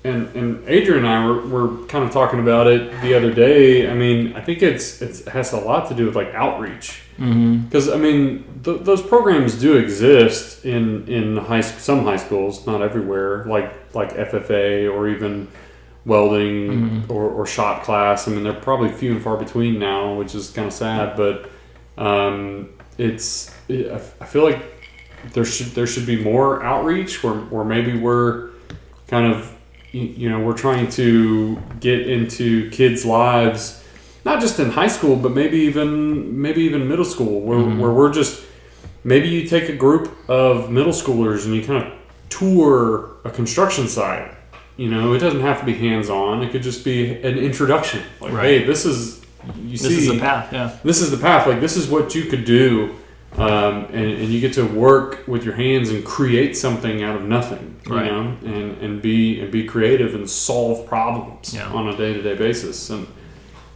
and Adrian and I were kind of talking about it the other day. I mean, I think it has a lot to do with like outreach. Because I mean, those programs do exist in some high schools, not everywhere. Like FFA or even welding or shop class. I mean, they're probably few and far between now, which is kind of sad. But I feel like there should be more outreach where maybe we're kind of we're trying to get into kids' lives, not just in high school, but maybe even middle school, where we're just, maybe you take a group of middle schoolers and you kind of tour a construction site. It doesn't have to be hands-on. It could just be an introduction. Like, hey, this is the path. Yeah, this is the path. Like, this is what you could do. And you get to work with your hands and create something out of nothing, and be creative and solve problems on a day-to-day basis. And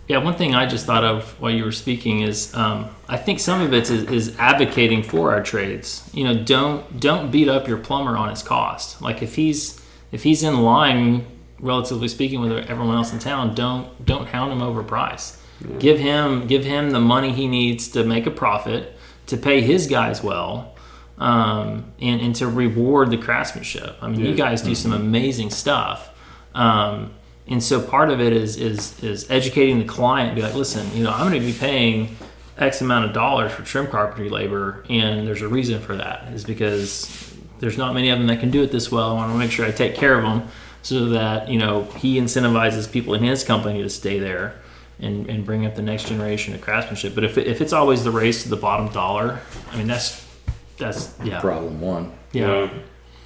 one thing I just thought of while you were speaking is I think some of it is advocating for our trades. Don't beat up your plumber on his cost. Like if he's in line, relatively speaking, with everyone else in town, don't hound him over price. Yeah. Give him the money he needs to make a profit, to pay his guys well, and to reward the craftsmanship. I mean, you guys do some amazing stuff. And so part of it is educating the client, be like, listen, I'm going to be paying X amount of dollars for trim carpentry labor, and there's a reason for that. Is because there's not many of them that can do it this well. I want to make sure I take care of them so that, he incentivizes people in his company to stay there and bring up the next generation of craftsmanship. But if it's always the race to the bottom dollar, I mean, that's problem one. Yeah.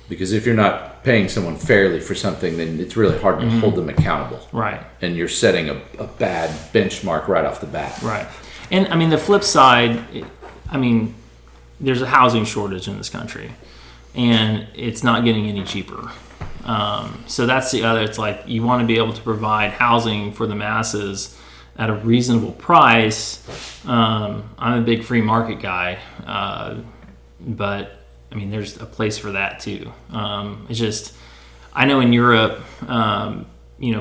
Because if you're not paying someone fairly for something, then it's really hard to hold them accountable. Right. And you're setting a bad benchmark right off the bat. Right. And I mean, the flip side, there's a housing shortage in this country, and it's not getting any cheaper. So that's the other. It's like you want to be able to provide housing for the masses at a reasonable price. I'm a big free market guy, but I mean, there's a place for that too. It's just, I know in Europe,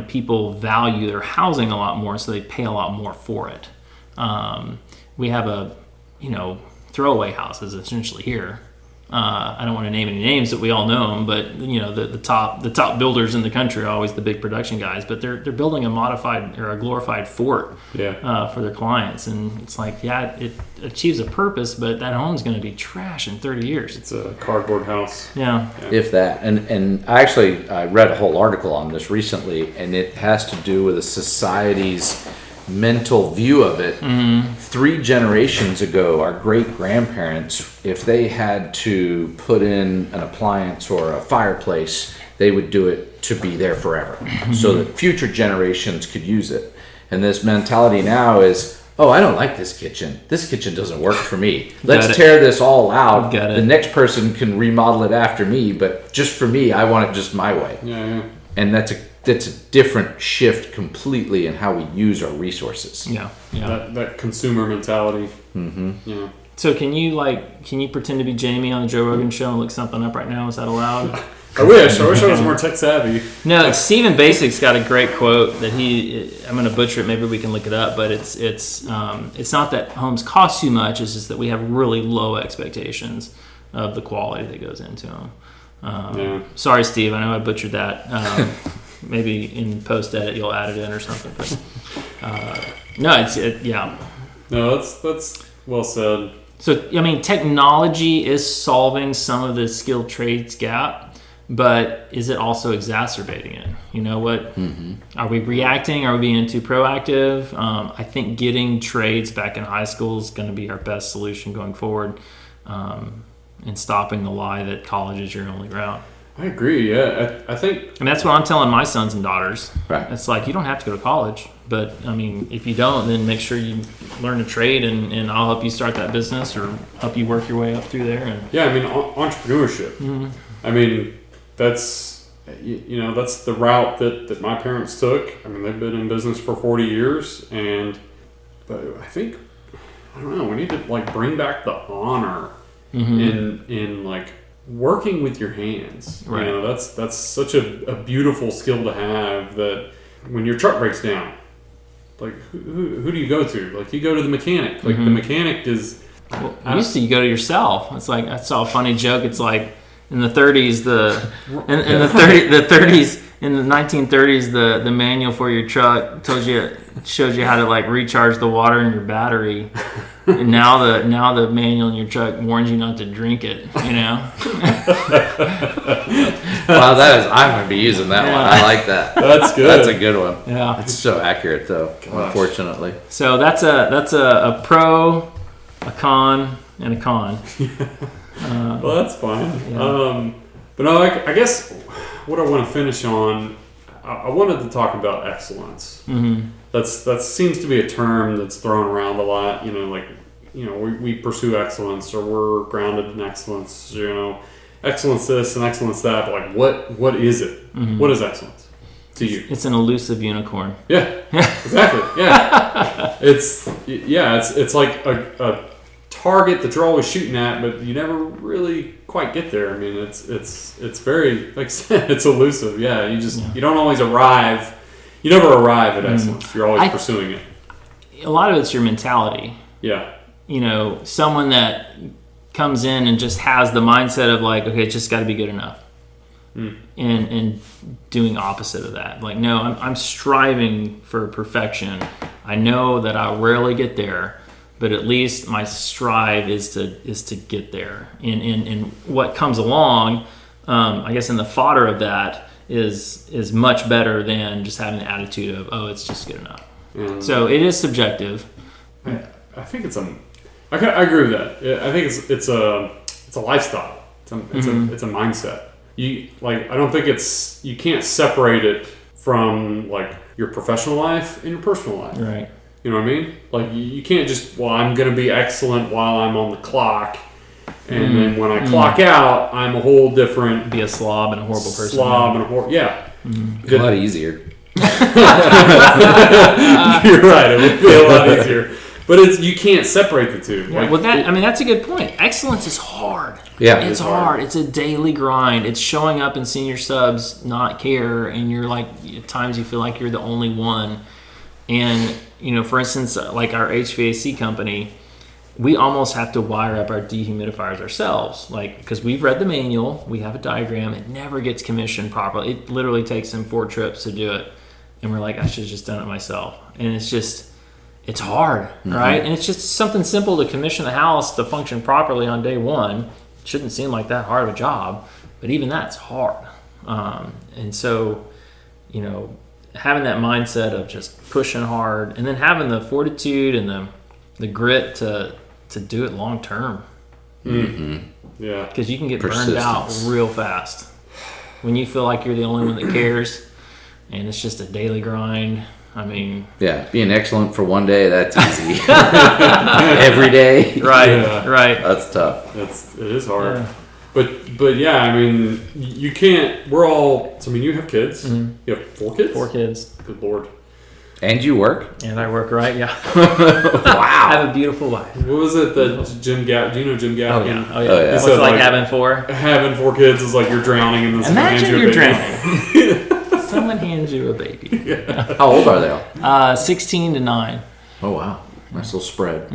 people value their housing a lot more, so they pay a lot more for it. We have throwaway houses essentially here, I don't want to name any names, that we all know them, but the top builders in the country are always the big production guys. But they're building a modified or a glorified fort for their clients, and it's like, it achieves a purpose, but that home's going to be trash in 30 years. It's a cardboard house. Yeah. If that. And I read a whole article on this recently, and it has to do with a society's mental view of it. 3 generations ago, our great grandparents, if they had to put in an appliance or a fireplace, they would do it to be there forever, so that future generations could use it. And this mentality now is, oh, I don't like this kitchen. This kitchen doesn't work for me. Let's tear this all out. The next person can remodel it after me, but just for me, I want it just my way. Yeah. And that's a different shift completely in how we use our resources. Yeah. That consumer mentality. Mm-hmm. So can you pretend to be Jamie on the Joe Rogan show and look something up right now? Is that allowed? I wish I was more tech savvy. No, Stephen Basic's got a great quote that I'm going to butcher it. Maybe we can look it up, but it's not that homes cost too much. It's just that we have really low expectations of the quality that goes into them. Sorry, Steve. I know I butchered that. Maybe in post edit you'll add it in or something. But No, that's well said. So I mean, technology is solving some of the skilled trades gap, but is it also exacerbating it? You know what? Are we reacting? Are we being too proactive? I think getting trades back in high school is going to be our best solution going forward, and stopping the lie that college is your only route. I agree. Yeah, I think, and that's what I'm telling my sons and daughters. Right. It's like, you don't have to go to college, but I mean, if you don't, then make sure you learn a trade, and I'll help you start that business or help you work your way up through there. And entrepreneurship. I mean, that's that's the route that my parents took. I mean, they've been in business for 40 years, but I think, I don't know, we need to bring back the honor in working with your hands. Right. That's such a beautiful skill to have, that when your truck breaks down, who do you go to? You go to the mechanic. The mechanic is... Well, used to you go to yourself. It's like, I saw a funny joke. It's like in the 30s, in the 1930s, the manual for your truck showed you how to recharge the water in your battery. And now the manual in your truck warns you not to drink it, Wow, I'm going to be using that one. I like that. That's good. That's a good one. Yeah. It's so accurate, though, unfortunately. So that's a pro, a con, and a con. Well, that's fine. Yeah. But no, I guess what I want to finish on, I wanted to talk about excellence. That seems to be a term that's thrown around a lot. We pursue excellence, or we're grounded in excellence. Excellence this and excellence that. But what is it? What is excellence to you? It's an elusive unicorn. Yeah, exactly. Yeah, it's like a target that you're always shooting at, but you never really quite get there. I mean, it's very, like I said, it's elusive. Yeah, you don't always arrive. You never arrive at excellence. You're always pursuing it. A lot of it's your mentality. Yeah. Someone that comes in and just has the mindset of okay, it's just got to be good enough. And doing opposite of that. No, I'm striving for perfection. I know that I'll rarely get there, but at least my strive is to get there. And what comes along, I guess in the fodder of that is much better than just having the attitude of, it's just good enough. So it is subjective. I think I agree with that. I think it's a lifestyle. It's a mindset. I don't think you can't separate it from your professional life and your personal life. Right. You know what I mean? You can't just, I'm going to be excellent while I'm on the clock, and then when I clock out, I'm a whole different... Be a slob and a horrible person. Yeah. A lot easier. You're right. It would be a lot easier. But you can't separate the two. Yeah, that's a good point. Excellence is hard. Yeah. It's hard. It's a daily grind. It's showing up and seeing your subs not care, and you're at times you feel like you're the only one. And, for instance, our HVAC company, we almost have to wire up our dehumidifiers ourselves, like, because we've read the manual, we have a diagram, it never gets commissioned properly. It literally takes them 4 trips to do it, and we're like, I should have just done it myself. And it's hard, right? And it's just something simple to commission the house to function properly on day one. It shouldn't seem like that hard of a job, but even that's hard. And so, having that mindset of just pushing hard, and then having the fortitude and the grit to do it long term. Yeah. Because you can get burned out real fast when you feel like you're the only one that cares, and it's just a daily grind. I mean, being excellent for one day, that's easy. Every day, right. That's tough. It is hard. Yeah. But yeah, I mean, you can't. We're all. I mean, you have kids. You have 4 kids. 4 kids. Good Lord. And you work? And I work, right? Yeah. Wow. I have a beautiful wife. What was it that Jim Gaffigan? Do you know Jim Gaffigan? Oh yeah. What's it like having 4? Having 4 kids is like you're drowning in this. Imagine you're drowning. Someone hands you a baby. Yeah. How old are they all? 16 to 9. Oh wow, nice little spread.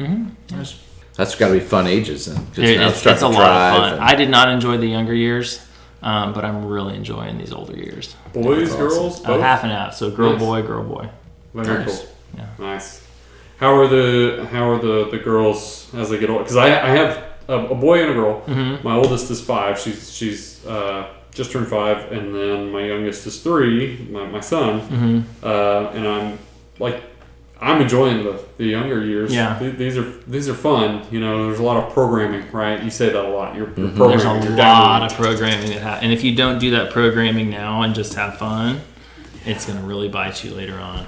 That's got to be fun ages then. It's a lot of fun. I did not enjoy the younger years, but I'm really enjoying these older years. Boys, girls, both? Half and half. So girl, boy, girl, boy. Very cool. Yeah. Nice. How are the girls as they get older? Because I have a boy and a girl. My oldest is 5. She's just turned 5, and then my youngest is 3. My son. And I'm enjoying the younger years. Yeah. These are fun. There's a lot of programming, right? You say that a lot. You're programming. There's a lot of programming and if you don't do that programming now and just have fun, it's going to really bite you later on.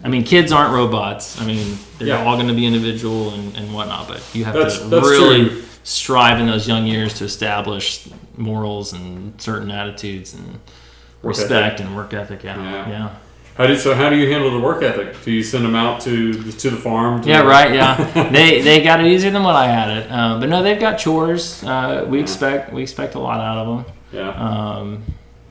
I mean, kids aren't robots. I mean, they're all going to be individual and whatnot, but you have to really strive in those young years to establish morals and certain attitudes and respect and work ethic. Yeah. How do you handle the work ethic? Do you send them out to the farm? Yeah. They got it easier than what I had it. But no, they've got chores. We expect a lot out of them. Yeah.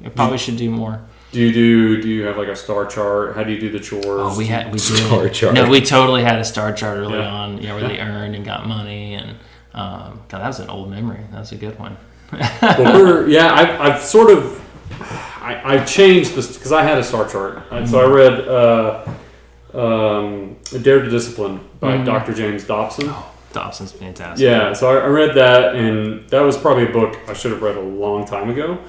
We probably should do more. Do you have like a star chart? How do you do the chores? Oh, we did. Star chart. No, we totally had a star chart early on. Where they earned and got money, and God, that was an old memory. That was a good one. I've sort of I've changed this because I had a star chart. So I read Dare to Discipline by Dr. James Dobson. Oh, Dobson's fantastic. Yeah, so I read that, and that was probably a book I should have read a long time ago.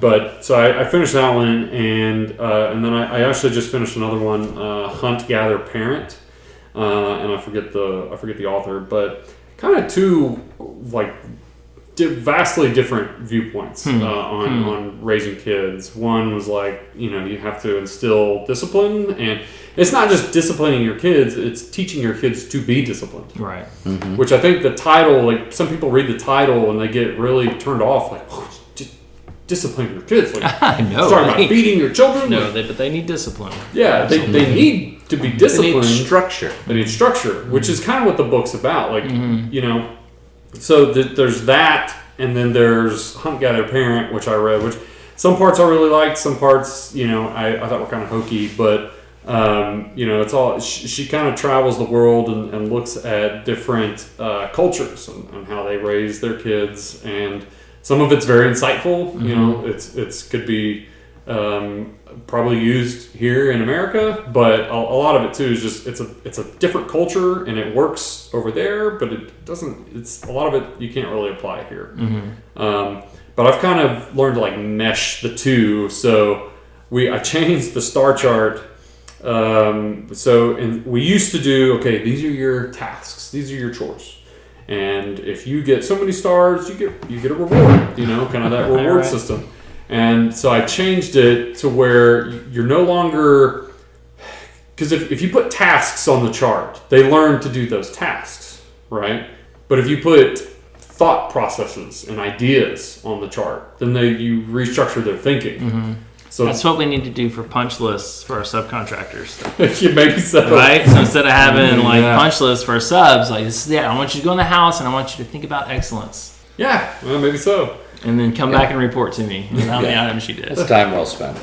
But so I finished that one, and then I actually just finished another one, Hunt, Gather, Parent, and I forget the author, but kind of 2 vastly different viewpoints on raising kids. One was like, you have to instill discipline, and it's not just disciplining your kids, it's teaching your kids to be disciplined. Right. Which I think the title, some people read the title and they get really turned off, just discipline your kids. I know. Talking about beating your children. No, but they need discipline. Yeah, they need to be disciplined. They need structure. Which is kind of what the book's about. So there's that, and then there's Hunt, Gather, Parent, which I read, which some parts I really liked, some parts, I thought were kind of hokey, but, it's all, she kind of travels the world and looks at different cultures and how they raise their kids, and some of it's very insightful, it's could be probably used here in America, but a lot of it too is just it's a different culture and it works over there, but it doesn't. It's a lot of it you can't really apply here. But I've kind of learned to mesh the two. So I changed the star chart. And we used to do these are your tasks, these are your chores, and if you get so many stars, you get a reward. Kind of that reward system. And so I changed it to where you're no longer, because if you put tasks on the chart, they learn to do those tasks, right? But if you put thought processes and ideas on the chart, then you restructure their thinking. So that's what we need to do for punch lists for our subcontractors. Maybe so. Right? So instead of having punch lists for our subs, I want you to go in the house and I want you to think about excellence. Yeah, well, maybe so. and then come back and report to me how many items she did. It's time well spent.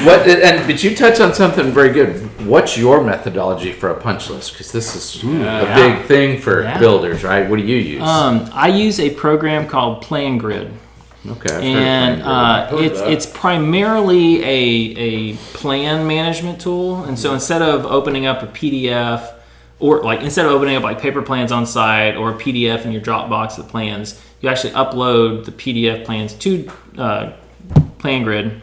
But you touched on something very good. What's your methodology for a punch list? Because this is a big thing for builders, right? What do you use? I use a program called Plan Grid. Okay. And it's primarily a plan management tool. And so instead of opening up a PDF, or like instead of opening up like paper plans on site or a PDF in your Dropbox of plans, you actually upload the PDF plans to Plan Grid,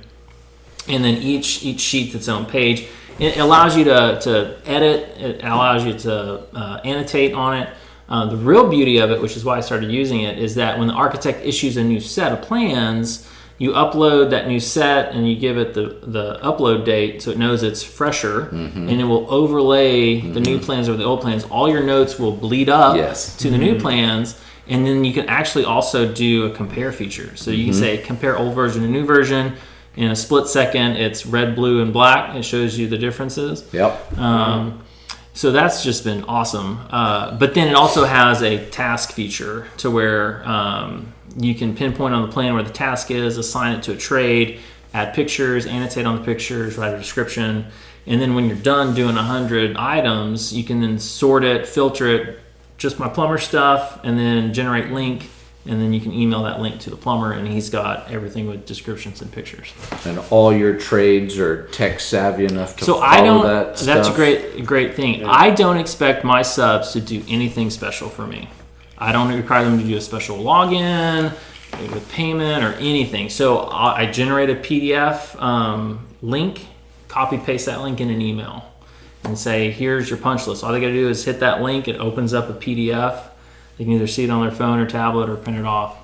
and then each sheet's its own page. It allows you to edit. It allows you to annotate on it. The real beauty of it, which is why I started using it, is that when the architect issues a new set of plans, you upload that new set and you give it the upload date so it knows it's fresher, and it will overlay the new plans over the old plans. All your notes will bleed up to the new plans, and then you can actually also do a compare feature. So you can say compare old version to new version. In a split second, it's red, blue, and black. It shows you the differences. So that's just been awesome. But then it also has a task feature to where you can pinpoint on the plan where the task is, assign it to a trade, add pictures, annotate on the pictures, write a description. And then when you're done doing 100 items, you can then sort it, filter it, just my plumber stuff, and then generate link. And then you can email that link to the plumber, and he's got everything with descriptions and pictures. And all your trades are tech savvy enough to that stuff? That's a great thing. Yeah. I don't expect my subs to do anything special for me. I don't require them to do a special login with payment or anything. So I generate a PDF link, copy paste that link in an email, and say, here's your punch list. All they got to do is hit that link. It opens up a PDF. They can either see it on their phone or tablet or print it off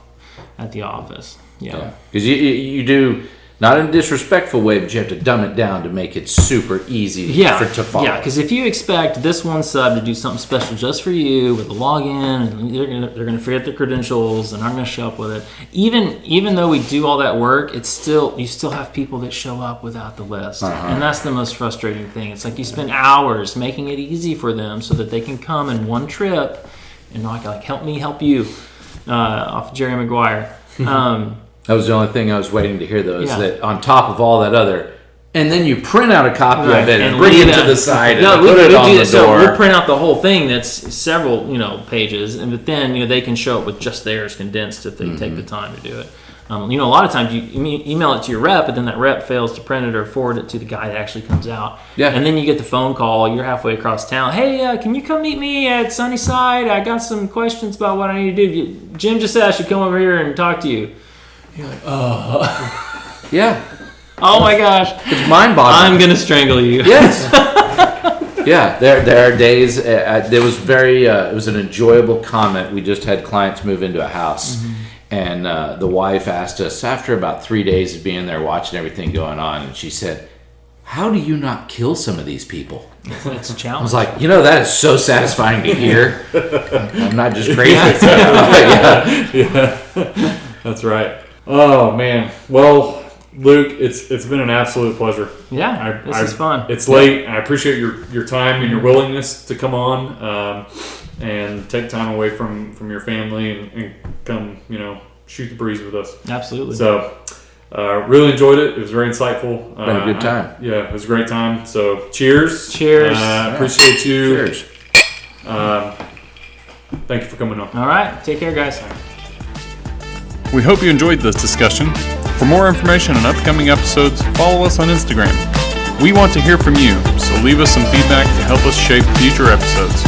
at the office. Yeah. Because you do, not in a disrespectful way, but you have to dumb it down to make it super easy to follow. Yeah, because if you expect this one sub to do something special just for you with a login, and they're going to forget their credentials and aren't going to show up with it. Even though we do all that work, you still have people that show up without the list. And that's the most frustrating thing. It's like you spend hours making it easy for them so that they can come in one trip and not like help me help you off Jerry Maguire. That was the only thing I was waiting to hear, though, is that on top of all that other, and then you print out a copy of it and bring it to the side and put it on the door. So we'll print out the whole thing that's several pages, but then they can show it with just theirs condensed if they take the time to do it. A lot of times you email it to your rep, but then that rep fails to print it or forward it to the guy that actually comes out. Yeah. And then you get the phone call. You're halfway across town. Hey, can you come meet me at Sunnyside? I got some questions about what I need to do. Jim just said I should come over here and talk to you. You're like, oh. Yeah. Oh my gosh. It's mind-boggling. I'm going to strangle you. Yes. Yeah, there are days. It was an enjoyable comment. We just had clients move into a house. And the wife asked us, after about 3 days of being there watching everything going on, and she said, how do you not kill some of these people? It's a challenge. I was like, that is so satisfying to hear. I'm not just crazy. Yeah. That's right. Oh, man. Well, Luke, it's been an absolute pleasure. Yeah, this is fun. It's late. I appreciate your time and your willingness to come on. And take time away from your family and come, shoot the breeze with us. Absolutely. So, really enjoyed it. It was very insightful. Been a good time. It was a great time. So, cheers. Cheers. Appreciate you. Cheers. Thank you for coming on. All right. Take care, guys. We hope you enjoyed this discussion. For more information on upcoming episodes, follow us on Instagram. We want to hear from you, so leave us some feedback to help us shape future episodes.